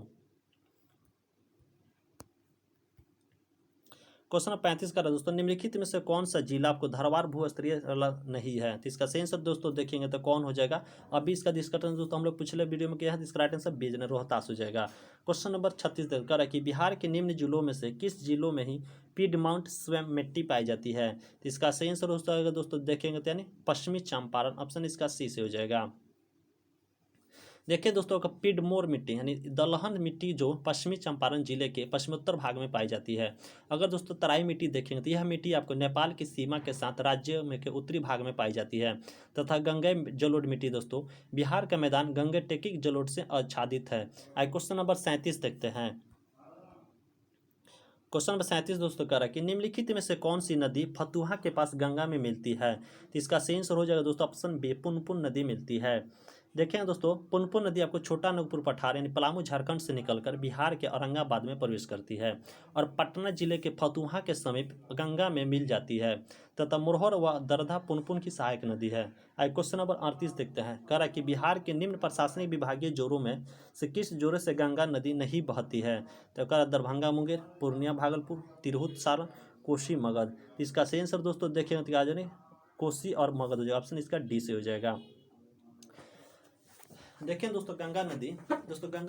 [SPEAKER 1] क्वेश्चन 35 का दोस्तों निम्नलिखित में से कौन सा जिला आपको धरवार भूस्तरीय नहीं है, तो इसका सही आंसर दोस्तों देखेंगे तो कौन हो जाएगा, अभी इसका डिस्कशन दोस्तों हम लोग पिछले वीडियो में किया है, इसका राइट आंसर बी रोहतास हो जाएगा। क्वेश्चन नंबर 36 कर रहा है कि बिहार के निम्न जिलों में से किस जिलों में ही पीडमाउंट स्वयं मिट्टी पाई जाती है, तो इसका सही आंसर हो जाएगा दोस्तों देखेंगे तो यानी पश्चिमी चंपारण, ऑप्शन इसका सी से हो जाएगा। देखिए दोस्तों का पिडमोर मिट्टी यानी दलहन मिट्टी जो पश्चिमी चंपारण जिले के पश्चिमोत्तर भाग में पाई जाती है। अगर दोस्तों तराई मिट्टी देखेंगे तो यह मिट्टी आपको नेपाल की सीमा के साथ राज्य में के उत्तरी भाग में पाई जाती है। तथा गंगेय जलोढ़ मिट्टी दोस्तों बिहार का मैदान गंगेटेकिक जलोढ़ से आच्छादित है। आई क्वेश्चन नंबर 37 देखते हैं। क्वेश्चन नंबर 37 दोस्तों कह रहा है कि निम्नलिखित में से कौन सी नदी फतुहा के पास गंगा में मिलती है, तो इसका सही आंसर हो जाएगा दोस्तों ऑप्शन बी पुनपुन नदी मिलती है। देखें दोस्तों पुनपुन नदी आपको छोटा नागपुर पठार यानी पलामू झारखंड से निकलकर बिहार के औरंगाबाद में प्रवेश करती है और पटना जिले के फतुहा के समीप गंगा में मिल जाती है तथा मुरहर व दरधा पुनपुन की सहायक नदी है। आई क्वेश्चन नंबर 38 देखते हैं, कह रहा है कि बिहार के निम्न प्रशासनिक विभागीय जोरों में से किस जोरे से गंगा नदी नहीं बहती है, तो कह रहा दरभंगा मुंगेर, पूर्णिया भागलपुर, तिरहुत सारण, कोसी मगध। इसका सही आंसर दोस्तों देखेंगे तो आ जाए कोसी और मगध हो जाएगा, ऑप्शन इसका डी से हो जाएगा। देखें दोस्तों गंगा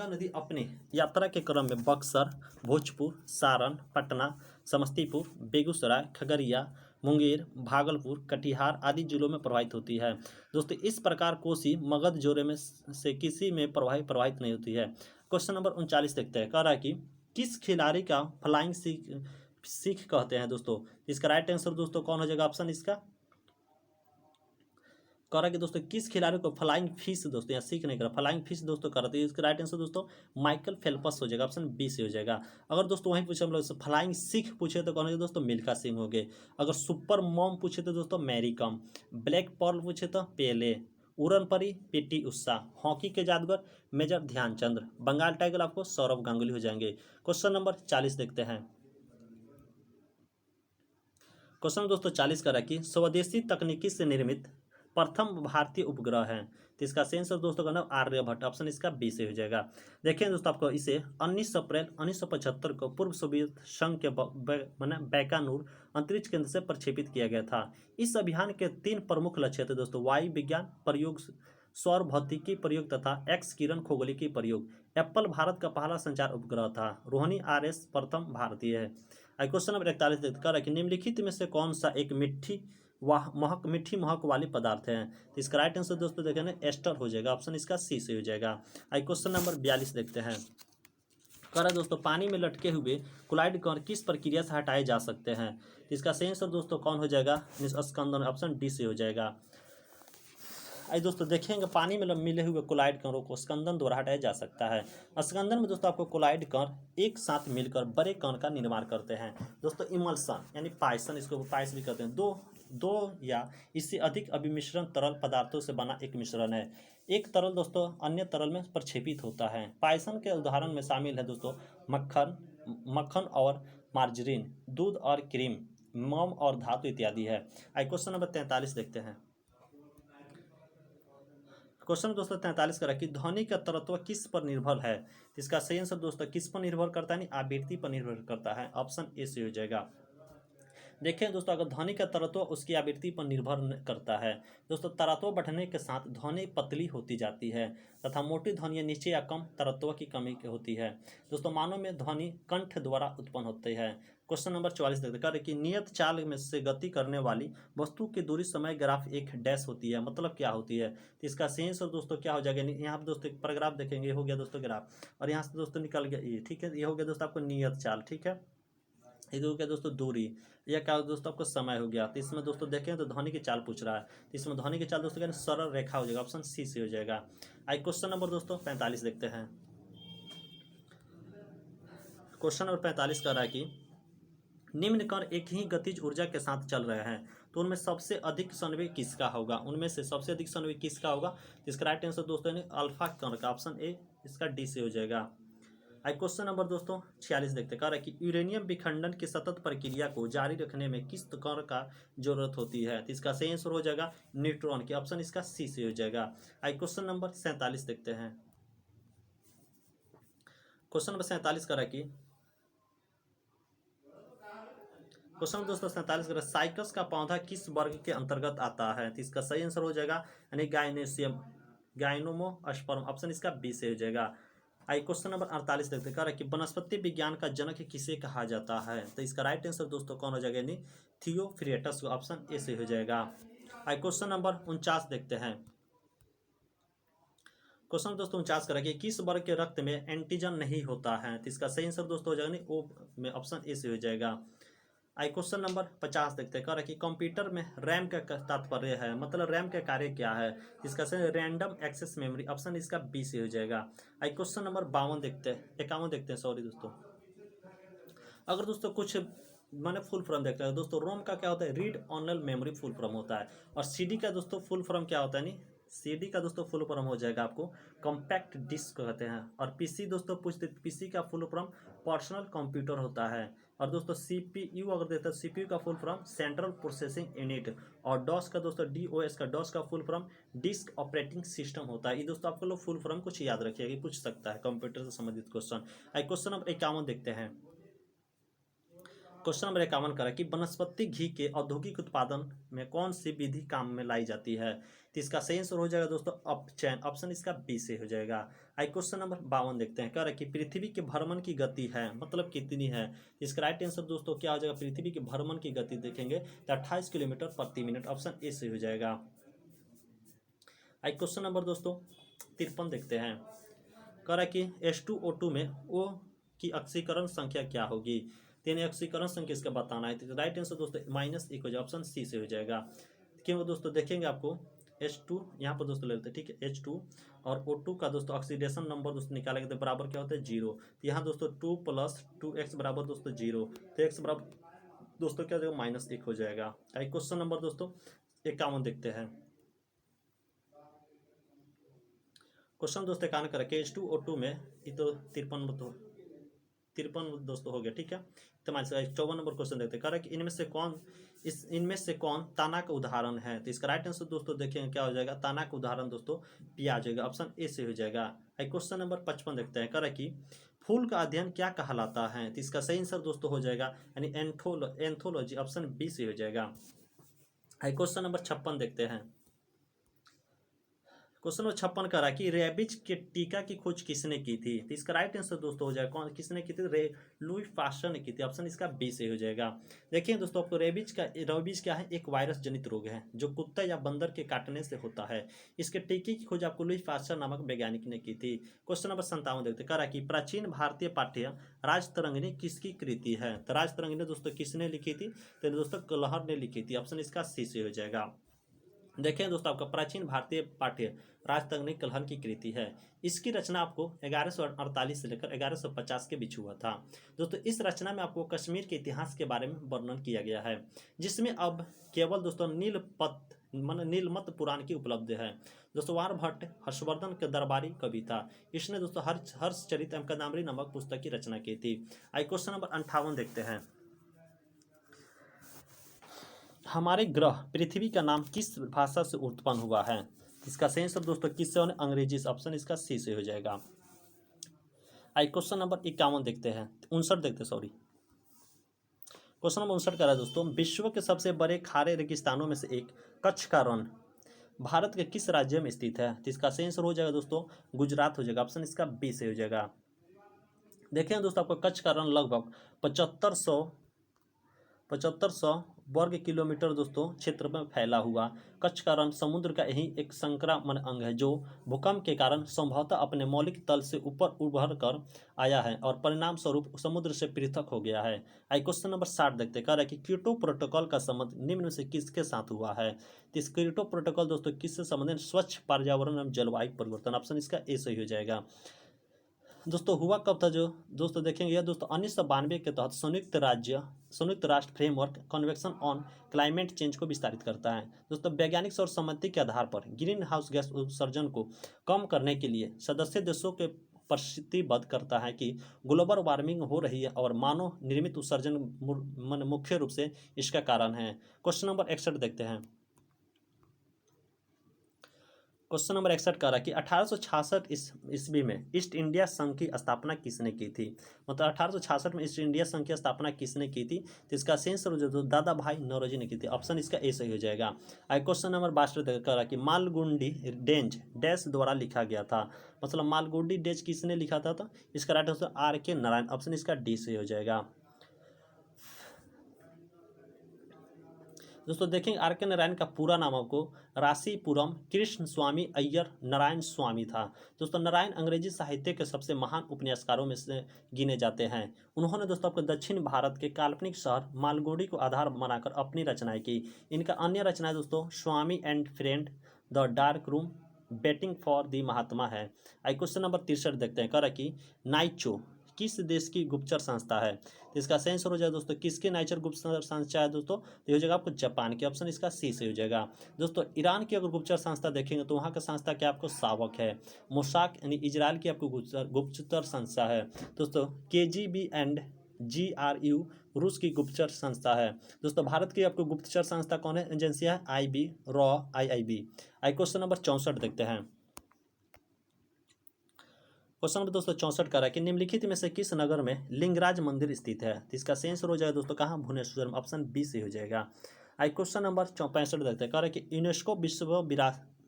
[SPEAKER 1] नदी अपने यात्रा के क्रम में बक्सर, भोजपुर, सारण, पटना, समस्तीपुर, बेगूसराय, खगड़िया, मुंगेर, भागलपुर, कटिहार आदि जिलों में प्रवाहित होती है। दोस्तों इस प्रकार कोसी मगध जोड़े में से किसी में प्रवाहित नहीं होती है। क्वेश्चन नंबर 39 देखते हैं, कह रहा है कि किस खिलाड़ी का फ्लाइंग सिख कहते हैं दोस्तों, इसका राइट आंसर दोस्तों कौन हो जाएगा, ऑप्शन इसका कह रहा है कि दोस्तों किस खिलाड़ी को फ्लाइंग फिश, दोस्तों यहाँ सीख नहीं कर रहा, फ्लाइंग फिश दोस्तों कर रहा है। इसका राइट आंसर दोस्तों माइकल फेल्पस हो जाएगा, ऑप्शन बी से हो जाएगा। अगर दोस्तों वहीं पूछे हम लोग फ्लाइंग सिख पूछे तो कौन हो दोस्तों मिल्खा सिंह हो गए। अगर सुपर मॉम पूछे तो दोस्तों मैरी कॉम, ब्लैक पर्ल पूछे तो पेले, उड़न परी पीटी उषा, हॉकी के जादूगर मेजर ध्यानचंद, बंगाल टाइगर आपको सौरव गांगुली हो जाएंगे। क्वेश्चन नंबर 40 देखते हैं। क्वेश्चन दोस्तों 40 का कि स्वदेशी तकनीकी से निर्मित प्रथम भारतीय उपग्रह है। तो इसका सही आंसर दोस्तों का नाम आर्यभट्ट, ऑप्शन इसका बी से हो जाएगा। देखिए दोस्तों आपको इसे 19 अप्रैल 1975 को पूर्व सोवियत संघ के माने बैकानूर अंतरिक्ष केंद्र से प्रक्षेपित किया गया था। इस अभियान के 3 प्रमुख लक्ष्य थे दोस्तों, वायु विज्ञान प्रयोग, सौर भौतिकी प्रयोग तथा एक्स किरण खगोलिकी प्रयोग। एप्पल भारत का पहला संचार उपग्रह था। रोहिणी RS प्रथम भारतीय है। क्वेश्चन नंबर 41 देखते हैं कि निम्नलिखित में से कौन सा एक मीठी महक वाली पदार्थ है। तो इसका राइट आंसर दोस्तों देखें ना एस्टर हो जाएगा, ऑप्शन इसका सी से हो जाएगा। क्वेश्चन नंबर 42 देखते हैं। कह रहा है दोस्तों पानी में लटके हुए क्लोराइड कण किस प्रक्रिया से हटाए जा सकते हैं। तो इसका सही आंसर दोस्तों कौन हो जाएगा, स्कंदन, ऑप्शन डी से हो जाएगा। आई दोस्तों देखेंगे पानी में मिले हुए क्लोराइड कणों को स्कंदन द्वारा हटाया जा सकता है। स्कंदन में दोस्तों आपको क्लोराइड कण एक साथ मिलकर बड़े कण का निर्माण करते हैं। दोस्तों इमल्सन यानी पायसन, इसको पायस भी कहते हैं, दो या इससे अधिक अभिमिश्रण तरल पदार्थों से बना एक मिश्रण है। एक तरल दोस्तों अन्य तरल में प्रक्षेपित होता है। पायसन के उदाहरण में शामिल है दोस्तों मक्खन और मार्जरीन, दूध और क्रीम, मोम और धातु इत्यादि है। क्वेश्चन नंबर 43 देखते हैं। क्वेश्चन दोस्तों 43 का कि ध्वनि का तरत्व किस पर निर्भर है। इसका सही आंसर दोस्तों किस पर निर्भर करता है, नहीं आवृत्ति पर निर्भर करता है, ऑप्शन ए से हो जाएगा। देखें दोस्तों अगर ध्वनि का तरत्व उसकी आवृत्ति पर निर्भर करता है। दोस्तों तरत्व बढ़ने के साथ ध्वनि पतली होती जाती है तथा मोटी ध्वनियाँ नीचे या कम तरत्व की कमी होती है। दोस्तों मानव में ध्वनि कंठ द्वारा उत्पन्न होती है। क्वेश्चन नंबर 44 देखते हैं कि नियत चाल में से गति करने वाली वस्तु की दूरी समय ग्राफ एक डैश होती है, मतलब क्या होती है। तो इसका सही आंसर दोस्तों क्या हो जाएगा, यहाँ पर दोस्तों एक पैराग्राफ देखेंगे, हो गया दोस्तों ग्राफ, और यहाँ से दोस्तों निकल गया ये, ठीक है, ये हो गया दोस्तों आपको नियत चाल, ठीक है, ये हो गया दोस्तों दूरी, यह क्या दोस्तों आपको समय हो गया। तो इसमें दोस्तों देखें तो ध्वनि की चाल पूछ रहा है, तो इसमें ध्वनि की चाल दोस्तों क्या सरल रेखा हो जाएगा, ऑप्शन सी से हो जाएगा। क्वेश्चन नंबर दोस्तों 45 देखते हैं। क्वेश्चन नंबर 45 कह रहा है कि निम्न कण एक ही गतिज ऊर्जा के साथ चल रहे हैं तो उनमें सबसे अधिक संवेग किसका होगा, उनमें से सबसे अधिक संवेग किसका होगा। इसका राइट आंसर दोस्तों अल्फा कण का, ऑप्शन ए इसका डी से हो जाएगा। क्वेश्चन नंबर दोस्तों 46 देखते हैं। कह रहा है कि यूरेनियम विखंडन की सतत प्रक्रिया को जारी रखने में किस कण का जरूरत होती है। तो इसका सही आंसर हो जाएगा न्यूट्रॉन की, ऑप्शन इसका सी से हो जाएगा। क्वेश्चन नंबर 47 देखते हैं। क्वेश्चन नंबर 47 कह रहा है कि क्वेश्चन दोस्तों 47 कर साइकस का पौधा किस वर्ग के अंतर्गत आता है। तो इसका सही आंसर हो जाएगा यानी गायनोमोस्पर्म, ऑप्शन इसका बी से हो जाएगा। क्वेश्चन नंबर 48 देखते हैं कि वनस्पति विज्ञान का जनक किसे कहा जाता है। तो इसका राइट आंसर दोस्तों कौन हो जाएगा, यानी थियोफ्रिएटस, ऑप्शन ए से हो जाएगा। क्वेश्चन नंबर 49 देखते हैं। क्वेश्चन दोस्तों 49 करेंगे किस वर्ग के रक्त में एंटीजन नहीं होता है। तो इसका सही आंसर दोस्तों हो जाएगा ओ में, ऑप्शन ए से हो जाएगा। क्वेश्चन नंबर 50 देखते हैं। कह रहा है कि कंप्यूटर में रैम का तात्पर्य है, मतलब रैम का कार्य क्या है। इसका सही रैंडम एक्सेस मेमोरी, ऑप्शन इसका बी से हो जाएगा। क्वेश्चन नंबर 51 देखते हैं, 51 देखते हैं, सॉरी दोस्तों। अगर दोस्तों कुछ मैंने फुल फॉर्म देखते हैं दोस्तों, रोम का क्या होता है, read online memory full form होता है, और सीडी का दोस्तों फुल फॉर्म क्या होता है, नहीं सीडी का दोस्तों फुल फॉर्म हो जाएगा आपको कॉम्पैक्ट डिस्क कहते हैं। और पीसी दोस्तों पूछते पीसी का फुल फॉर्म पर्सनल कंप्यूटर होता है। और दोस्तों सीपीयू अगर देते हैं, सीपीयू का full form central processing unit. और डॉस का दोस्तों डीओएस का डॉस का full form disk operating system होता है। ये दोस्तों आपको लोग फुल फॉर्म कुछ याद रखिएगा, पूछ सकता है कंप्यूटर से संबंधित क्वेश्चन। क्वेश्चन नंबर 51 देखते हैं। क्वेश्चन नंबर 51 करें कि वनस्पति घी के औद्योगिक उत्पादन में कौन सी विधि काम में लाई जाती है। तो इसका सही आंसर हो जाएगा दोस्तों अपचयन, ऑप्शन इसका बी से हो जाएगा। क्वेश्चन नंबर 52 देखते हैं। कह रहा है कि पृथ्वी के भ्रमण की गति है, मतलब कितनी है। इसका राइट आंसर दोस्तों क्या हो जाएगा, पृथ्वी के भ्रमण की गति देखेंगे तो 28 किलोमीटर प्रति मिनट, ऑप्शन ए से हो जाएगा। क्वेश्चन नंबर दोस्तों 53 देखते हैं। कह रहा है कि H2O2 में O की ऑक्सीकरण संख्या क्या होगी। तीन ऑक्सीकरण संख्या इसका बताना है। तो राइट आंसर दोस्तों -1 हो जाएगा, ऑप्शन सी से हो जाएगा। क्यों दोस्तों देखेंगे आपको H2 यहाँ पर दोस्तों ले लेते हैं, ठीक है। H2 और O2 का दोस्तों ऑक्सीडेशन नंबर दोस्तों निकालेंगे तो बराबर क्या होता है 0। तो यहाँ दोस्तों 2 + 2x बराबर दोस्तों 0। तो x बराबर दोस्तों क्या हो जाएगा -1 हो जाएगा। क्वेश्चन नंबर दोस्तों 51 देखते हैं। क्वेश्चन दोस्तों 51 करें कि H2O2 में ये तो 53 दोस्तों हो गया, ठीक है। तो मान 54 नंबर क्वेश्चन देखते हैं, कह रहा है कि इनमें से कौन ताना का उदाहरण है। तो इसका राइट आंसर दोस्तों देखेंगे क्या हो जाएगा, ताना का उदाहरण दोस्तों पी आ जाएगा, ऑप्शन ए से हो जाएगा। क्वेश्चन नंबर 55 देखते हैं, कह रहा है कि फूल का अध्ययन क्या कहलाता है। तो इसका सही आंसर दोस्तों हो जाएगा यानी एंथोलॉजी, ऑप्शन बी से हो जाएगा। क्वेश्चन नंबर 56 देखते हैं। क्वेश्चन नंबर 56 कह रहा है कि रेबीज के टीका की खोज किसने की थी। तो इसका राइट आंसर दोस्तों हो जाएगा कौन किसने की थी, लुई पास्चर ने की थी, ऑप्शन इसका बी से हो जाएगा। देखिए दोस्तों आपको रेबीज क्या है, एक वायरस जनित रोग है जो कुत्ता या बंदर के काटने से होता है। इसके टीके की खोज आपको लुई पास्चर नामक वैज्ञानिक ने की थी। क्वेश्चन नंबर 57 देखते, कह रहा है कि प्राचीन भारतीय पाठ्य राजतरंगिणी किसकी कृति है। तो राजतरंगिणी दोस्तों किसने लिखी थी, तो दोस्तों कलहर ने लिखी थी, ऑप्शन इसका सी से हो जाएगा। देखें दोस्तों आपका प्राचीन भारतीय पाठ्य राजतरंगिणी कलहर की कृति है। इसकी रचना आपको 1148 से लेकर 1150 के बीच हुआ था। दोस्तों इस रचना में आपको कश्मीर के इतिहास के बारे में वर्णन किया गया है, जिसमें अब केवल दोस्तों नीलमत पुराण की उपलब्ध है। दोस्तों वारभट्ट हर्षवर्धन के दरबारी कवि था। इसने दोस्तों हर्षचरित एवं कदंबरी नामक पुस्तक की रचना की थी। क्वेश्चन नंबर 58 देखते हैं, हमारे ग्रह पृथ्वी का नाम किस भाषा से उत्पन्न हुआ है। इसका सही आंसर दोस्तों किससे होने, अंग्रेजी से, ऑप्शन इसका सी से हो जाएगा। क्वेश्चन नंबर 51 देखते हैं, 59 देखते हैं, सॉरी। क्वेश्चन नंबर 59 का है दोस्तों, विश्व के सबसे बड़े खारे रेगिस्तानों में से एक कच्छ का रण भारत के किस राज्य में स्थित है। तो इसका सही आंसर हो जाएगा दोस्तों गुजरात हो जाएगा, ऑप्शन इसका बी से हो जाएगा। देखें दोस्तों आपको कच्छ का रण लगभग 7500 वर्ग किलोमीटर दोस्तों क्षेत्र में फैला हुआ कच्छ का रण समुद्र का यही एक संक्रामण अंग है, जो भूकंप के कारण संभवतः अपने मौलिक तल से ऊपर उभर कर आया है और परिणाम स्वरूप समुद्र से पृथक हो गया है। क्वेश्चन नंबर 60 देखते हैं, कह रहा है कि क्योटो प्रोटोकॉल का संबंध निम्न में से किसके साथ हुआ है। तो इस क्योटो प्रोटोकॉल दोस्तों किससे संबंधित, स्वच्छ पर्यावरण एवं जलवायु परिवर्तन, ऑप्शन इसका ए सही हो जाएगा। दोस्तों हुआ कब था, जो दोस्तों देखेंगे यह दोस्तों 1992 के तहत संयुक्त राष्ट्र framework convention on climate change को विस्तारित करता है। दोस्तों वैज्ञानिक और सहमति के आधार पर ग्रीन हाउस गैस उत्सर्जन को कम करने के लिए सदस्य देशों के प्रतिबद्ध करता है कि ग्लोबल वार्मिंग हो रही है और मानव निर्मित उत्सर्जन मुख्य रूप से इसका कारण है। क्वेश्चन नंबर 61 देखते हैं। क्वेश्चन नंबर 61 कह रहा है कि 1866 ईस्वी में ईस्ट इंडिया संघ की स्थापना किसने की थी। मतलब 1866 में ईस्ट इंडिया संघ की स्थापना किसने की थी। तो इसका सेंस जो दादा भाई नौरोजी ने की थी, ऑप्शन इसका ए सही हो जाएगा। क्वेश्चन नंबर 62 कह रहा है कि मालगुंडी डेंज डैश द्वारा लिखा गया था। मतलब मालगुंडी डेंज किसने लिखा था, तो इसका right answer R.K. Narayan, option इसका डी से हो जाएगा। दोस्तों देखेंगे R.K. नारायण का पूरा नाम आपको राशीपुरम कृष्ण स्वामी अय्यर नारायण स्वामी था। दोस्तों नारायण अंग्रेजी साहित्य के सबसे महान उपन्यासकारों में से गिने जाते हैं। उन्होंने दोस्तों आपको दक्षिण भारत के काल्पनिक शहर मालगुडी को आधार बनाकर अपनी रचनाएं की। इनका अन्य रचनाएं दोस्तों Swami and friend, the dark room, betting for the Mahatma है। क्वेश्चन नंबर 63 देखते हैं, कह रहा कि नाइचो किस देश की गुप्तचर संस्था है। तो इसका सही आंसर हो जाएगा दोस्तों किसके नाइचर गुप्तचर संस्था है दोस्तों, तो ये हो जाएगा आपको जापान की, ऑप्शन इसका सी से हो जाएगा। दोस्तों ईरान की अगर गुप्तचर संस्था देखेंगे तो वहाँ का संस्था क्या आपको सावक है। मोसाक यानी इजराइल की आपको गुप्तचर संस्था है दोस्तों KGB एंड GRU रूस की गुप्तचर संस्था है। दोस्तों भारत की आपको गुप्तचर संस्था कौन है, एजेंसी है IB raw IIB। Question number 64 देखते हैं। क्वेश्चन नंबर दोस्तों 64 का रहा है कि निम्नलिखित में से किस नगर में लिंगराज मंदिर स्थित है। तो इसका सही आंसर हो जाएगा दोस्तों कहाँ, भुवनेश्वर में, ऑप्शन बी से हो जाएगा। क्वेश्चन नंबर 65 देखते हैं, कह रहा है कि यूनेस्को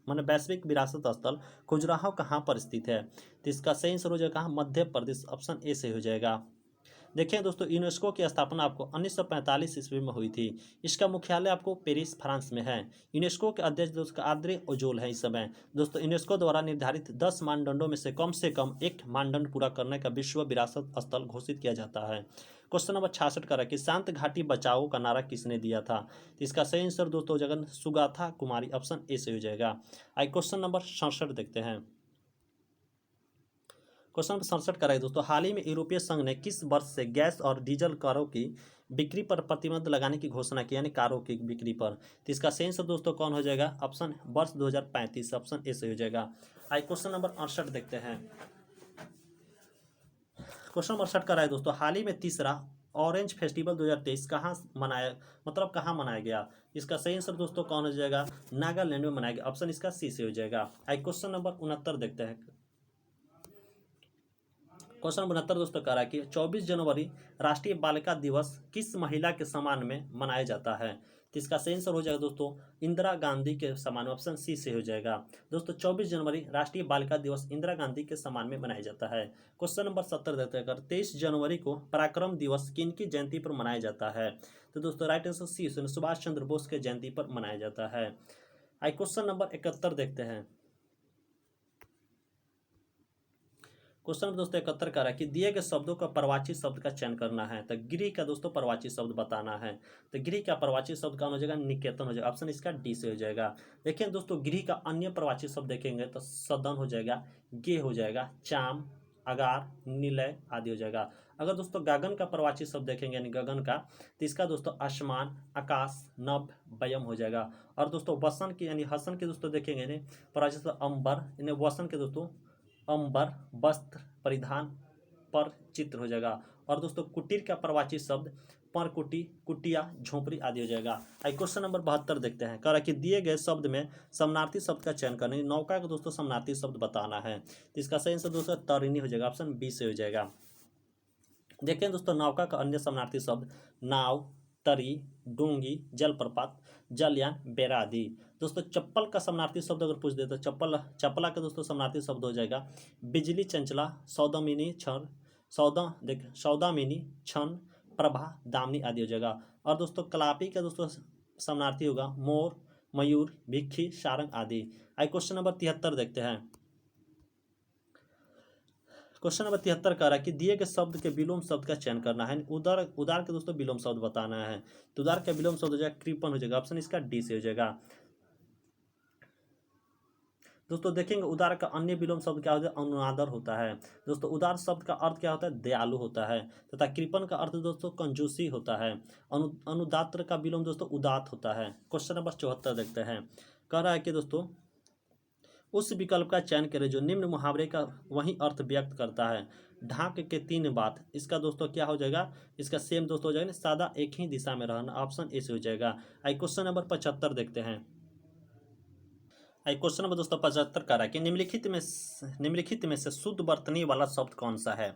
[SPEAKER 1] वैश्विक विरासत स्थल खजुराहो कहाँ पर स्थित है। तो इसका सही आंसर हो जाएगा कहाँ, मध्य प्रदेश, ऑप्शन ए से हो जाएगा। देखिए दोस्तों यूनेस्को की स्थापना आपको 1945 ईस्वी में हुई थी। इसका मुख्यालय आपको पेरिस फ्रांस में है। यूनेस्को के अध्यक्ष दोस्तों आद्रे ओजोल है इस समय। दोस्तों यूनेस्को द्वारा निर्धारित 10 मानदंडों में से कम एक मानदंड पूरा करने का विश्व विरासत स्थल घोषित किया जाता है। क्वेश्चन नंबर 66 का है कि शांत घाटी बचाओ का नारा किसने दिया था? तो इसका सही आंसर दोस्तों हो जाएगा सुगाथा कुमारी, ऑप्शन ए से हो जाएगा। आइए क्वेश्चन नंबर 67 देखते हैं। क्वेश्चन नंबर 67 का है दोस्तों, हाल ही में यूरोपीय संघ ने किस वर्ष से गैस और डीजल कारों की बिक्री पर प्रतिबंध लगाने की घोषणा की, यानी कारों की बिक्री पर? तो इसका सही आंसर दोस्तों कौन हो जाएगा? ऑप्शन वर्ष 2035, ऑप्शन ए से हो जाएगा। आइए क्वेश्चन नंबर 68 देखते हैं। क्वेश्चन नंबर 68 का है दोस्तों, हाल ही में तीसरा ऑरेंज फेस्टिवल 2023 कहाँ मनाया, मतलब कहाँ मनाया गया? इसका सही आंसर दोस्तों कौन हो जाएगा? नागालैंड में मनाया गया, ऑप्शन इसका सी से हो जाएगा। आइए क्वेश्चन नंबर 69 देखते हैं। क्वेश्चन नंबर 69 दोस्तों कह रहा है कि 24 जनवरी राष्ट्रीय बालिका दिवस किस महिला के सम्मान में मनाया जाता है? तो इसका सही आंसर हो जाएगा दोस्तों इंदिरा गांधी के सम्मान में, ऑप्शन सी से हो जाएगा। दोस्तों 24 जनवरी राष्ट्रीय बालिका दिवस इंदिरा गांधी के सम्मान में मनाया जाता है। क्वेश्चन नंबर 70 देखते हैं, 23 जनवरी को पराक्रम दिवस किन की जयंती पर मनाया जाता है? तो दोस्तों right answer C, Subhash Chandra Bose के जयंती पर मनाया जाता है। आइए क्वेश्चन नंबर 71 देखते हैं। क्वेश्चन दोस्तों 71 का है कि दिए गए शब्दों का परवाची शब्द का चयन करना है। तो गिरी का दोस्तों परवाची शब्द बताना है। तो गिरी का परवाची शब्द कौन हो जाएगा? निकेतन हो जाएगा, ऑप्शन इसका डी से हो जाएगा। देखिए दोस्तों गिरी का अन्य परवाची शब्द देखेंगे तो सदन हो जाएगा, गे हो जाएगा, चाम, अगार, निलय आदि हो जाएगा। अगर दोस्तों गगन का परवाची शब्द देखेंगे यानी गगन का, तो इसका दोस्तों आसमान, आकाश, नभ, वयम हो जाएगा। और दोस्तों वसन की यानी हसन के दोस्तों देखेंगे यानी परवाची शब्द अंबर, यानी वसन के दोस्तों अंबर, वस्त्र, परिधान, पर, चित्र हो जाएगा। और दोस्तों कुटीर का प्रवाची शब्द परकुटी, कुटिया, झोपड़ी आदि हो जाएगा। आइए क्वेश्चन नंबर 72 देखते हैं। कह रहा है कि दिए गए शब्द में समानार्थी शब्द का चयन करना, नौका का दोस्तों समानार्थी शब्द बताना है। तो इसका सही आंसर दोस्तों तरिणी हो जाएगा, ऑप्शन बी से हो जाएगा। देखते हैं दोस्तों नौका का अन्य समानार्थी शब्द नाव, तरी, डोंगी, जलप्रपात, जलयान, बेड़ा आदि। दोस्तों चप्पल का समानार्थी शब्द अगर पूछ दे तो चप्पल, चप्पला का दोस्तों समानार्थी शब्द हो जाएगा बिजली, चंचला, सौदामिनी, क्षण, सौदामिनी, क्षण, प्रभा, दामिनी आदि हो जाएगा। और दोस्तों कलापी का दोस्तों समानार्थी होगा मोर, मयूर, भिक्षी, सारंग आदि। आइए क्वेश्चन नंबर 73 देखते हैं। क्वेश्चन नंबर 73 कह रहा है कि दिए गए शब्द के विलोम शब्द का चयन करना है। उदार उदार के दोस्तों विलोम शब्द बताना है। तो उदार का विलोम शब्द हो जाएगा कृपण हो जाएगा, ऑप्शन इसका डी से हो जाएगा। दोस्तों देखेंगे उदार का अन्य विलोम शब्द क्या होता है? अनुनादर होता है। दोस्तों उदार शब्द का अर्थ क्या होता है? दयालु होता है। तथा कृपण का अर्थ दोस्तों कंजूसी होता है। अनुदात्र का विलोम दोस्तों उदात होता है। क्वेश्चन नंबर 74 देखते हैं। कह रहा है कि दोस्तों उस विकल्प का चयन करें जो निम्न मुहावरे का वही अर्थ व्यक्त करता है। ढाक के तीन बात, इसका दोस्तों क्या हो जाएगा? इसका सेम दोस्तों हो जाएगा सादा एक ही दिशा में रहना, ऑप्शन ए से हो जाएगा। आइए क्वेश्चन नंबर 75 देखते हैं। क्वेश्चन नंबर दोस्तों 75 कह रहा है कि निम्नलिखित में से शुद्ध वर्तनी वाला शब्द कौन सा है?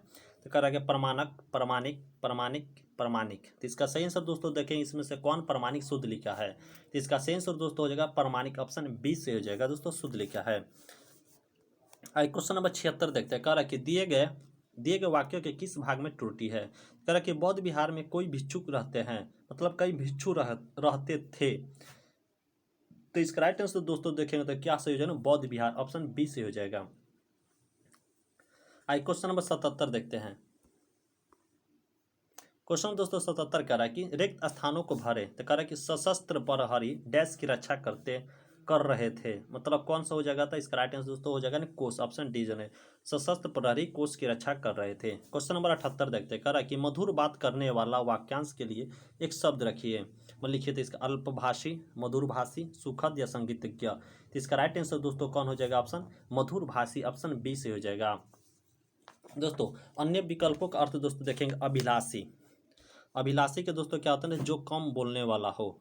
[SPEAKER 1] तो कह रहा है कि प्रमाणक, प्रमाणिक, प्रमाणिक, प्रमाणिक। तो इसका सही आंसर दोस्तों देखें इसमें से कौन प्रमाणिक शुद्ध लिखा है? तो इसका सही आंसर दोस्तों हो जाएगा प्रमाणिक, ऑप्शन बी से हो जाएगा दोस्तों शुद्ध लिखा है। क्वेश्चन नंबर 76 देखते हैं। कह रहा है कि दिए गए वाक्यों के किस भाग में त्रुटि है? कह रहा है कि बौद्ध विहार में कोई भिक्षुक रहते हैं, मतलब कई भिक्षु रहते थे। तो इसका राइट आंसर दोस्तों देखेंगे तो क्या सही हो जाएगा? बौद्ध विहार, ऑप्शन बी से हो जाएगा। आइए क्वेश्चन नंबर 77 देखते हैं। क्वेश्चन दोस्तों 77 कह रहा है कि रिक्त स्थानों को भरे। तो कह रहा है कि सशस्त्र प्रहरी डैश की रक्षा कर रहे थे, मतलब कौन सा हो जाएगा? था इसका राइट आंसर दोस्तों हो जाएगा ना कोष, ऑप्शन डी है। सशस्त्र प्रहरी कोष की रक्षा कर रहे थे। क्वेश्चन नंबर 78 देखते हैं। कह रहा है कि मधुर बात करने वाला वाक्यांश के लिए एक शब्द रखिए, लिखिए। तो इसका अल्पभाषी, मधुरभाषी, सुखद या संगीतज्ञ। तो इसका राइट आंसर दोस्तों कौन हो जाएगा? ऑप्शन मधुरभाषी, ऑप्शन बी से हो जाएगा। दोस्तों अन्य विकल्पों का अर्थ दोस्तों देखेंगे अभिलाषी। अभिलाषी के दोस्तों क्या होता है? जो कम बोलने वाला हो।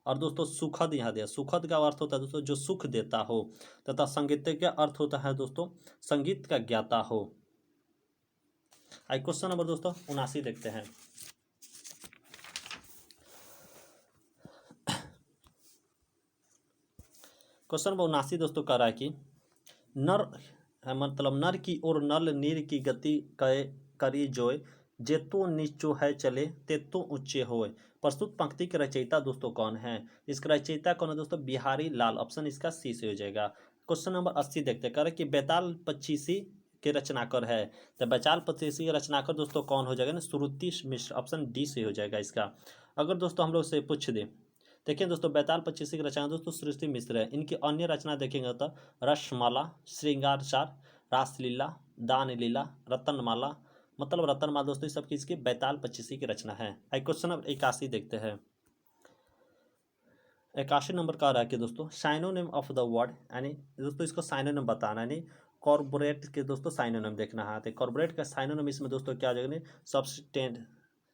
[SPEAKER 1] और दोस्तों सुखद यहाँ दिया, सुखद का अर्थ होता है दोस्तों जो सुख देता हो। तथा संगीतज्ञ का अर्थ होता है दोस्तों संगीत का ज्ञाता हो। आइए क्वेश्चन नंबर दोस्तों 79 देखते हैं। क्वेश्चन नंबर 79 दोस्तों कह रहा है कि नर है, मतलब नर की ओर नल नीर की गति करी जोय, जेतो नीचो है चले तेतो ऊंचे होए। प्रस्तुत पंक्ति के रचयिता दोस्तों कौन है? इसका रचयिता कौन है दोस्तों? बिहारी लाल, ऑप्शन इसका सी से हो जाएगा। क्वेश्चन नंबर 80 देखते हैं। कह रहे कि बेताल पच्चीसी के रचनाकार है। तो बैताल पचीसी के रचनाकार दोस्तों कौन हो जाएगा ना, श्रुति मिश्र, ऑप्शन डी से हो जाएगा इसका। अगर दोस्तों हम लोग से पूछ दें, देखिए दोस्तों बैताल पचीसी की रचना दोस्तों श्रुति मिश्र है। इनकी अन्य रचना देखेंगे तो रसमाला, श्रृंगारचार, रासलीला, दान लीला, रतनमाला, मतलब रतनमाला दोस्तों ये सब किसकी, बैताल पचीसी की रचना है। क्वेश्चन नंबर 81 देखते हैं। 81 नंबर का रहा है कि दोस्तों साइनोनिम ऑफ द वर्ड, यानी दोस्तों इसको साइनोनिम बताना, यानी कॉर्पोरेट के दोस्तों साइनोनिम देखना है। तो कॉर्पोरेट का साइनोनिम इसमें दोस्तों क्या हो जाएगा,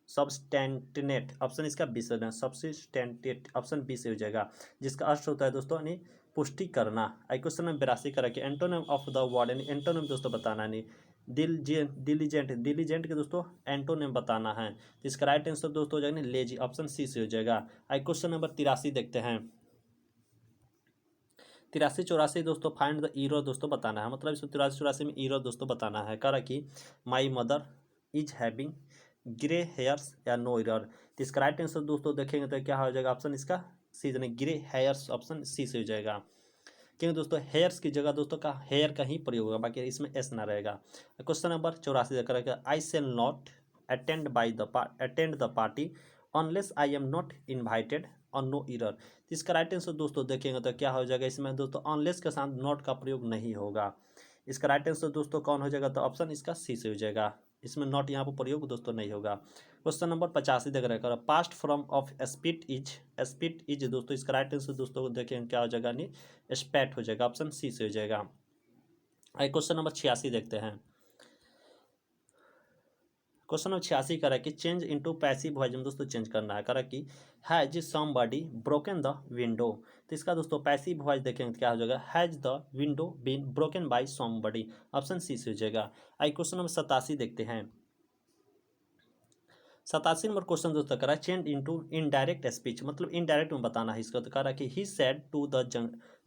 [SPEAKER 1] सबस्टेंटिनेट, ऑप्शन इसका बी से, सबस्टेंटेट ऑप्शन बी से हो जाएगा, जिसका अर्थ होता है दोस्तों यानी पुष्टि करना। क्वेश्चन नंबर 82 करा कि एंटोनिम ऑफ द वर्ड, यानी एंटोनिम दोस्तों बताना, नहीं डिलीजेंट के दोस्तों एंटोनिम बताना है। तो इसका राइट आंसर दोस्तों हो जाएगा लेजी, ऑप्शन सी से हो जाएगा। क्वेश्चन नंबर 83 देखते हैं। 83-84 दोस्तों फाइंड द ईरर दोस्तों बताना है, मतलब इसमें 83-84 में ईरर दोस्तों बताना है। करा कि my mother is having grey hairs या नो ईरर। तो इसका राइट आंसर दोस्तों देखेंगे तो क्या हो जाएगा, ऑप्शन इसका सी, यानी ग्रे हेयर्स, ऑप्शन सी से हो जाएगा। क्योंकि दोस्तों हेयर्स की जगह दोस्तों का हेयर का ही प्रयोग होगा, बाकी इसमें एस ना रहेगा। क्वेश्चन नंबर 84 करेगा I shall not attend the party unless I am not invited और नो ईरर। इसका राइट आंसर दोस्तों देखेंगे तो क्या हो जाएगा, इसमें दोस्तों अनलेस के साथ नॉट का प्रयोग नहीं होगा। इसका राइट आंसर दोस्तों कौन हो जाएगा, तो ऑप्शन इसका सी से हो जाएगा, इसमें नॉट यहाँ पर प्रयोग दोस्तों नहीं होगा। क्वेश्चन नंबर 85 देख रहे हैं, past from of spit is दोस्तों इसका राइट आंसर दोस्तों देखें क्या हो जाएगा, नहीं स्पैट हो जाएगा, ऑप्शन सी से हो जाएगा। क्वेश्चन नंबर 86 देखते हैं। क्वेश्चन नंबर 86 करा कि चेंज इनटू पैसिव वॉइस में दोस्तों चेंज करना है। करा कि has somebody broken the window. तो इसका दोस्तों पैसिव वॉइस देखेंगे तो क्या हो जाएगा, has the window been broken by somebody, option C से हो जाएगा। क्वेश्चन नंबर 87 देखते हैं। 87 नंबर क्वेश्चन दोस्तों करा चेंज इनटू इनडायरेक्ट स्पीच, मतलब इनडायरेक्ट में बताना है इसका। तो करा कि ही सेड टू द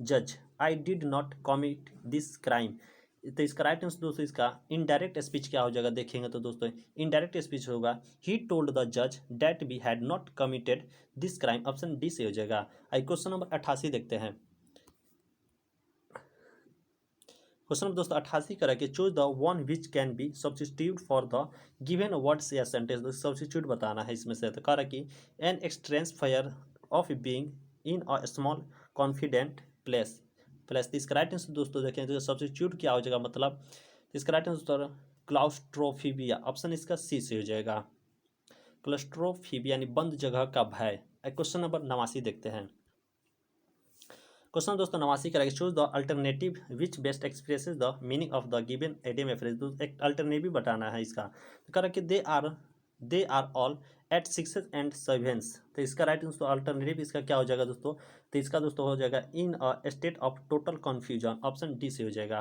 [SPEAKER 1] जज I did not commit this crime. तो इसका राइट आंसर दोस्तों इसका इनडायरेक्ट स्पीच क्या हो जाएगा, देखेंगे तो दोस्तों इनडायरेक्ट स्पीच होगा ही टोल्ड द जज that we had not committed this crime, option D से हो जाएगा। क्वेश्चन नंबर 88 देखते हैं। क्वेश्चन नंबर दोस्तों 88 करा कि choose the one which can be substitute for the given words या सेंटेंस। सब्सिट्यूट बताना है इसमें से। तो करा कि an extreme fear of being in a small confident place. इसका राइट आंसर दोस्तों देखें तो सब्सिट्यूट क्या हो जाएगा, मतलब इसका राइट आंसर क्लाउस्ट्रोफोबिया, ऑप्शन इसका सी से हो जाएगा। क्लाउस्ट्रोफोबिया यानी बंद जगह का भय। क्वेश्चन नंबर 89 देखते हैं। क्वेश्चन दोस्तों 89 करेगा choose the alternative which best expresses the meaning of the given idiom phrase. एक अल्टरनेटिव बताना है इसका। तो कह रहा कि they are all at 6 and 7। तो इसका राइट दोस्तों अल्टरनेटिव इसका क्या हो जाएगा दोस्तों, तो इसका दोस्तों हो जाएगा in a state of total confusion, option D से हो जाएगा।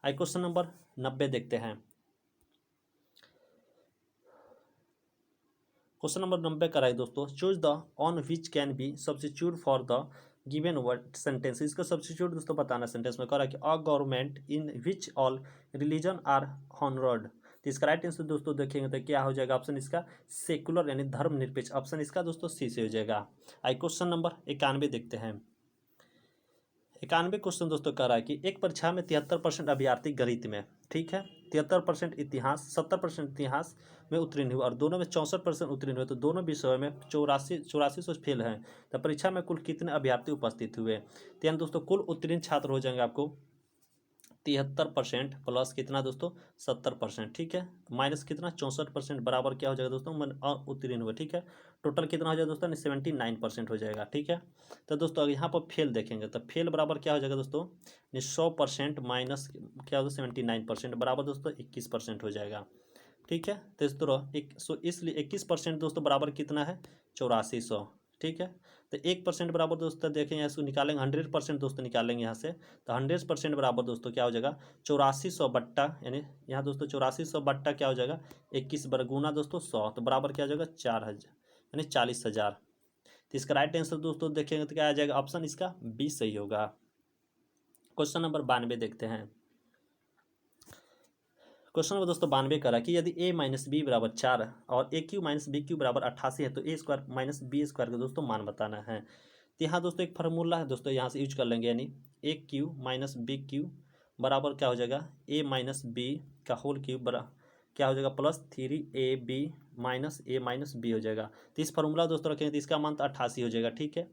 [SPEAKER 1] क्वेश्चन नंबर 90 देखते हैं। क्वेश्चन नंबर 90 कराए दोस्तों choose the one which can be substitute for the given word sentence. इसका सब्सिट्यूट दोस्तों बताना सेंटेंस में। करा कि a government in which all religion are honoured. तो इसका राइट आंसर दोस्तों देखेंगे तो क्या हो जाएगा, ऑप्शन इसका सेकुलर यानी धर्मनिरपेक्ष, ऑप्शन इसका दोस्तों सी से हो जाएगा। क्वेश्चन नंबर 91 देखते हैं। 91 क्वेश्चन दोस्तों कह रहा है कि एक परीक्षा में 73% अभ्यर्थी गणित में, ठीक है, 73% इतिहास, 70% इतिहास में उत्तीर्ण हुए और दोनों में 64% उत्तीर्ण हुए। तो दोनों विषयों में 84 फेल हैं। तो परीक्षा में कुल कितने अभ्यर्थी उपस्थित हुए, तो यानी दोस्तों कुल उत्तीर्ण छात्र हो जाएंगे आपको 73% प्लस कितना दोस्तों 70%, ठीक है, माइनस कितना 64% बराबर क्या हो जाएगा दोस्तों उत्तीर्ण हुए, ठीक है, टोटल कितना हो जाएगा दोस्तों 79% हो जाएगा, ठीक है। तो दोस्तों यहाँ पर फेल देखेंगे तो फेल बराबर क्या हो जाएगा दोस्तों 100% माइनस क्या होगा 79% बराबर दोस्तों 21% हो जाएगा, ठीक है। तो इस तरह इसलिए 21% दोस्तों बराबर कितना है 8400, ठीक है। तो 1% बराबर दोस्तों देखें यहाँ इसको निकालेंगे 100% दोस्तों निकालेंगे यहाँ से। तो 100% बराबर दोस्तों क्या हो जाएगा 8400 बट्टा, यानी यहाँ दोस्तों 8400 बट्टा क्या हो जाएगा 21 गुना दोस्तों 100, तो बराबर क्या हो जाएगा 4000 यानी 40,000। तो इसका राइट आंसर दोस्तों देखेंगे तो क्या आ जाएगा, ऑप्शन इसका बी सही होगा। क्वेश्चन नंबर 92 देखते हैं। क्वेश्चन नंबर दोस्तों 92 करा कि यदि a माइनस बी बराबर 4 और ए क्यू माइनस बी क्यू बराबर 88 है तो ए स्क्वायर माइनस बी स्क्वायर का दोस्तों मान बताना है। तो यहाँ दोस्तों एक फार्मूला है दोस्तों, यहाँ से यूज कर लेंगे, यानी ए क्यू माइनस बी क्यू बराबर क्या हो जाएगा ए माइनस बी का होल क्यूब बरा क्या हो जाएगा प्लस 3ab माइनस ए माइनस बी हो जाएगा। तो इस फॉर्मूला दोस्तों रखेंगे तो इसका मान तो 88 हो जाएगा। ठीक है,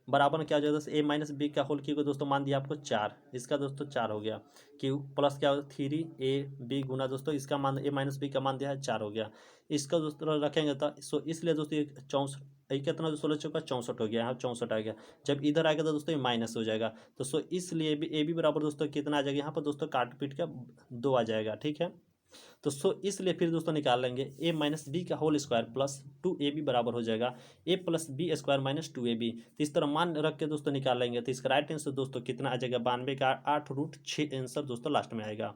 [SPEAKER 1] बराबर में क्या हो जाएगा दोस्तों ए माइनस बी का होल क्यूब को दोस्तों मान दिया आपको 4, इसका दोस्तों 4 हो गया क्यूब प्लस क्या हो 3ab गुना दोस्तों इसका मान ए माइनस बी का मान दिया है 4 हो गया। इसका दोस्तों रखेंगे तो सो इसलिए दोस्तों 64 ये कितना 16 चौका 64 हो गया, यहाँ 64 आ गया। जब इधर आएगा तो दोस्तों ये माइनस हो जाएगा, तो सो इसलिए भी ए बी बराबर दोस्तों कितना आ जाएगा यहाँ पर दोस्तों काट पीट का 2 आ जाएगा। ठीक है, तो सो इसलिए फिर दोस्तों निकाल लेंगे ए माइनस बी का होल स्क्वायर प्लस 2ab बराबर हो जाएगा A plus B square minus 2ab। तो इस तरह मान रख के दोस्तों निकाल लेंगे तो इसका राइट आंसर दोस्तों कितना आ जाएगा 92 का 8√6 आंसर दोस्तों लास्ट में आएगा।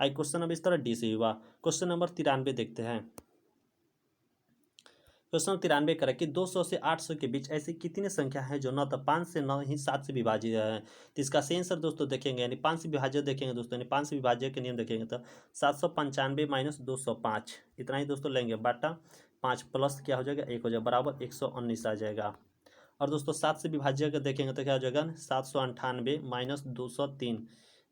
[SPEAKER 1] आई क्वेश्चन नंबर इस तरह डी से हुआ। क्वेश्चन नंबर 93 देखते हैं। क्वेश्चन 93 करें कि 200 से 800 के बीच ऐसी कितनी संख्या है जो न तो 5 से न ही 7 से विभाजित है। तो इसका सही आंसर दोस्तों देखेंगे यानी 5 से विभाज्य देखेंगे दोस्तों, यानी 5 से विभाज्य के नियम देखेंगे तो 795 माइनस 205 इतना ही दोस्तों लेंगे बाटा 5 प्लस क्या हो जाएगा 1 हो जाएगा बराबर 119 आ जाएगा। और दोस्तों 7 से विभाज्य का देखेंगे तो क्या हो जाएगा 798 माइनस 203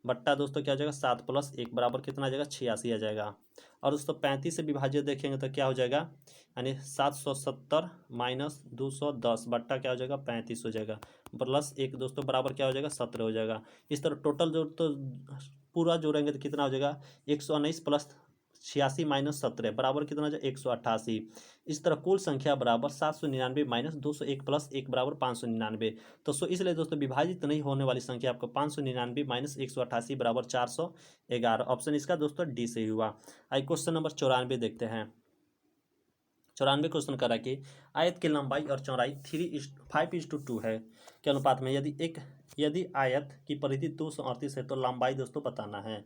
[SPEAKER 1] बट्टा दोस्तों क्या हो जाएगा 7 प्लस 1 बराबर कितना आ जाएगा 86 आ जाएगा। और दोस्तों 35 से विभाजित देखेंगे तो क्या हो जाएगा यानी 770 माइनस 210 बट्टा क्या हो जाएगा 35 हो जाएगा प्लस 1 दोस्तों बराबर क्या हो जाएगा 17 हो जाएगा। इस तरह टोटल जो तो पूरा जोड़ेंगे तो कितना हो जाएगा 119 प्लस 86 माइनस 17 बराबर कितना हो जाएगा 188। इस तरह कुल संख्या बराबर 799 माइनस 201 प्लस 1 बराबर 599। तो सो इसलिए दोस्तों विभाजित नहीं होने वाली संख्या आपको 599 माइनस 188 बराबर 411। ऑप्शन इसका दोस्तों डी से हुआ। आई क्वेश्चन नंबर 94 देखते हैं। 94 क्वेश्चन करा कि आयत की लंबाई और चौड़ाई 5:2 है के अनुपात में यदि आयत की परिधि 238 है तो लंबाई दोस्तों बताना है।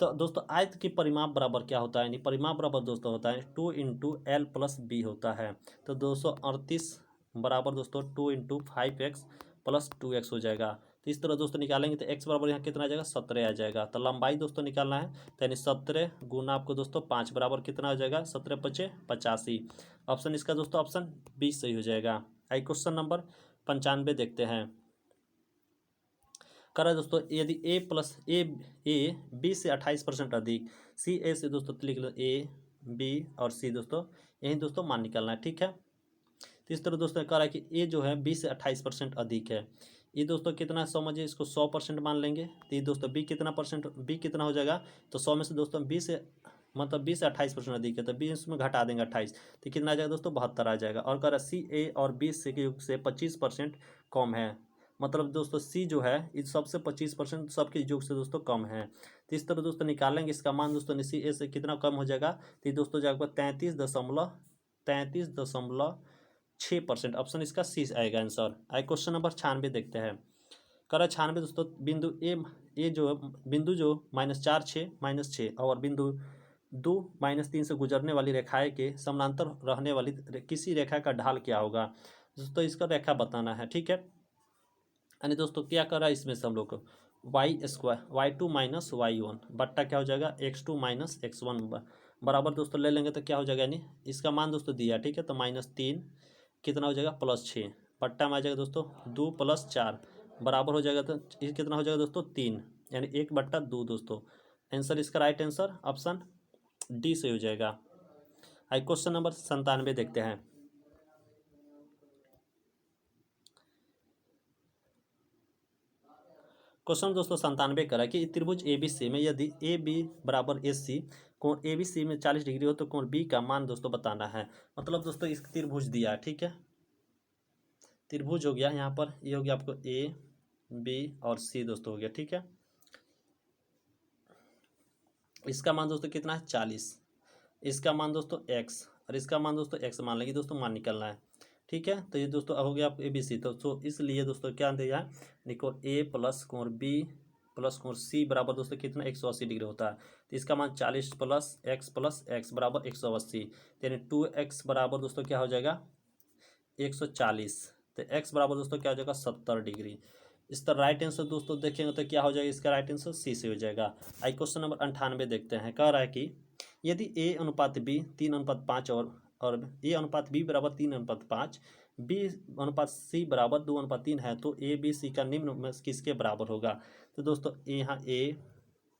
[SPEAKER 1] तो दोस्तों आयत की परिमाप बराबर क्या होता है, यानी परिमाप बराबर दोस्तों होता है 2 इंटू एल प्लस बी होता है। तो 238 बराबर दोस्तों 2 इंटू 5x प्लस 2x हो जाएगा। तो इस तरह दोस्तों निकालेंगे तो x बराबर यहाँ कितना आ जाएगा 17 आ जाएगा। तो लंबाई दोस्तों निकालना है तो यानी 17 गुना आपको दोस्तों 5 बराबर कितना हो जाएगा 17 पचे 85। ऑप्शन इसका दोस्तों ऑप्शन 20 सही हो जाएगा। आई क्वेश्चन नंबर 95 देखते हैं। करा दोस्तों यदि ए बी से 28% अधिक सी ए से दोस्तों लिख लो ए बी और सी दोस्तों यही दोस्तों मान निकालना है। ठीक है, तो इस तरह दोस्तों कह रहा है कि ए जो है बी से 28% अधिक है। ये दोस्तों कितना समझिए इसको 100% मान लेंगे तो ये दोस्तों बी कितना हो जाएगा तो 100 में से दोस्तों बी से मतलब 20 से 28% अधिक है तो 20 में घटा देंगे 28 तो कितना आ जाएगा दोस्तों 72 आ जाएगा। और कह रहा है सी ए और 20 के युग से 25% कम है, मतलब दोस्तों सी जो है इस सबसे 25% सबके युग से दोस्तों कम है। तो इस तरह दोस्तों निकालेंगे इसका मान दोस्तों सी ए से कितना कम हो जाएगा तो दोस्तों जाएगा 33.6%। ऑप्शन इसका सी आएगा आंसर। आई क्वेश्चन नंबर 96 देखते हैं। करा 96 दोस्तों बिंदु बिंदु जो -4 6 और बिंदु 2 -3 से गुजरने वाली रेखाएं के समानांतर रहने वाली किसी रेखा का ढाल क्या होगा दोस्तों इसका रेखा बताना है। ठीक है, यानी दोस्तों क्या कर रहा है इसमें से हम लोग को y2 माइनस y1 बट्टा क्या हो जाएगा x2 माइनस x1 बराबर दोस्तों ले लेंगे तो क्या हो जाएगा यानी इसका मान दोस्तों दिया। ठीक है, तो -3 कितना हो जाएगा +6 बट्टा में आ जाएगा दोस्तों 2 + 4 बराबर हो जाएगा तो ये कितना हो जाएगा दोस्तों 3 यानी 1/2 दोस्तों। आंसर इसका राइट आंसर ऑप्शन डी से हो जाएगा। आई क्वेश्चन नंबर 97 देखते हैं। क्वेश्चन दोस्तों 97 करा कि त्रिभुज ABC में यदि ए बी बराबर AC कोण ABC में 40 डिग्री हो तो कोण B का मान दोस्तों बताना है। मतलब दोस्तों इस त्रिभुज दिया है। ठीक है, त्रिभुज हो गया यहाँ पर ये हो गया आपको A B और C दोस्तों हो गया। ठीक है, इसका मान दोस्तों कितना है 40, इसका मान दोस्तों x और इसका मान दोस्तों x मान लेंगे दोस्तों मान निकलना है। ठीक है, तो ये दोस्तों हो गया आपको ABC। तो इसलिए दोस्तों क्या दिया है देखो A प्लस कोण B प्लस कोण C बराबर दोस्तों कितना 180 डिग्री होता है। तो इसका मान 40 प्लस x बराबर 180 यानी 2x बराबर दोस्तों क्या हो जाएगा 140। तो x बराबर दोस्तों क्या हो जाएगा 70 डिग्री। इस तरह राइट आंसर दोस्तों देखेंगे तो क्या हो जाएगा इसका राइट आंसर सी से हो जाएगा। आई क्वेश्चन नंबर 98 देखते हैं। कह रहा है कि यदि A अनुपात B 3:5 और A अनुपात B बराबर 3:5 बी अनुपात सी बराबर 2:3 है तो ए बी सी का निम्न में किसके बराबर होगा। तो दोस्तों यहाँ ए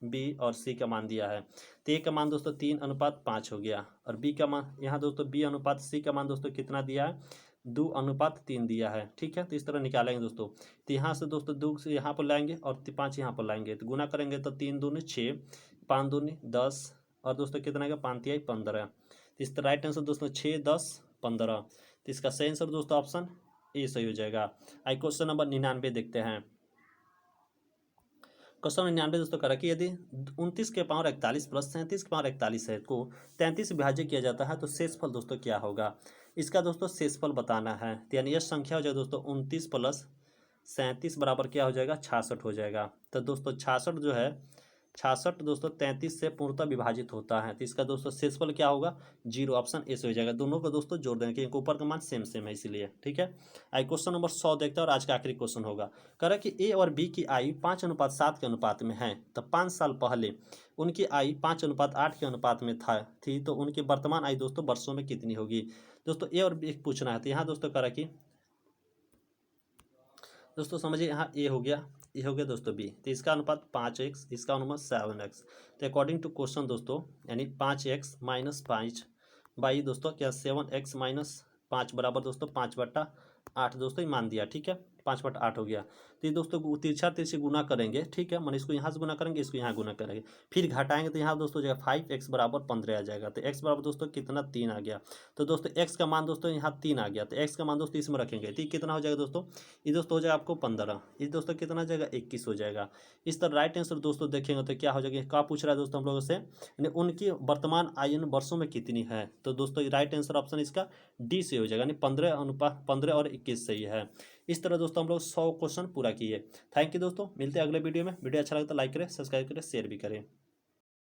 [SPEAKER 1] बी और सी का मान दिया है, तो ए का मान दोस्तों 3:5 हो गया, और बी का मान यहाँ दोस्तों बी अनुपात सी का मान दोस्तों कितना दिया है, 2:3 दिया है। ठीक है, तो इस तरह निकालेंगे दोस्तों। तो यहाँ से दोस्तों 2 से यहाँ पर लाएंगे और 5 यहाँ पर लाएंगे, तो गुना करेंगे तो 3 दूनी 6, 5 दूनी 10, और दोस्तों कितना आएगा 5 तिहाई 15। तो इसका राइट आंसर दोस्तों 6, 10, 15। तो इसका सही आंसर दोस्तों ऑप्शन ए सही हो जाएगा। आई क्वेश्चन नंबर 99 देखते हैं। क्वेश्चन 99 दोस्तों करा कि यदि 29 के पावर 41 प्लस 37 के पावर 41 है को 33 विभाज्य किया जाता है तो शेषफल दोस्तों क्या होगा। इसका दोस्तों शेषफल बताना है, तो यानी यह संख्या हो जाएगा दोस्तों 29 प्लस 37 बराबर क्या हो जाएगा 66 हो जाएगा। तो दोस्तों 66 जो है 66 दोस्तों 33 से पूर्णतः विभाजित होता है, तो इसका दोस्तों शेषफल क्या होगा 0, ऑप्शन ए से हो जाएगा। दोनों को दोस्तों जोड़ देंगे क्योंकि ऊपर का मान सेम सेम है इसीलिए। ठीक है, आई क्वेश्चन नंबर 100 देखते हैं और आज का आखिरी क्वेश्चन होगा। कह रहा है कि ए और बी की आयु 5:7 के अनुपात में है, तो 5 साल पहले उनकी आयु 5:8 के अनुपात में थी, तो उनकी वर्तमान आयु दोस्तों वर्षों में कितनी होगी। दोस्तों ए और बी पूछना है, तो यहाँ दोस्तों कह रहा है कि दोस्तों समझिए यहाँ ए हो गया, ये हो गया दोस्तों बी, तो इसका अनुपात 5x, इसका अनुपात 7x। तो अकॉर्डिंग टू क्वेश्चन दोस्तों यानी 5x माइनस 5 बाई दोस्तों क्या 7x माइनस 5 बराबर दोस्तों 5/8 दोस्तों मान दिया। ठीक है, 5/8 हो गया। तो ये दोस्तों तिरछा तिरछी गुना करेंगे। ठीक है, मैंने इसको यहाँ से गुना करेंगे, इसको यहाँ गुना करेंगे, फिर घटाएंगे तो यहाँ दोस्तों जो है 5x बराबर 15 आ जाएगा। तो x बराबर दोस्तों कितना 3 आ गया। तो दोस्तों x का मान दोस्तों यहाँ 3 आ गया, तो x का मान दोस्तों इसमें रखेंगे, ठीक कितना हो जाएगा दोस्तों, ये दोस्तों हो जाएगा आपको 15, ये दोस्तों कितना हो जाएगा 21 हो जाएगा। इस तरह राइट आंसर दोस्तों देखेंगे तो क्या हो जाएगा, क्या पूछ रहा है दोस्तों हम लोगों से, यानी उनकी वर्तमान आयु वर्षों में कितनी है। तो दोस्तों राइट आंसर ऑप्शन इसका डी से हो जाएगा, यानी 15 और 21 सही है। इस तरह दोस्तों हम लोग 100 क्वेश्चन पूरा किए। थैंक यू दोस्तों, मिलते हैं अगले वीडियो में। वीडियो अच्छा लगे तो लाइक करें, सब्सक्राइब करें, शेयर भी करें।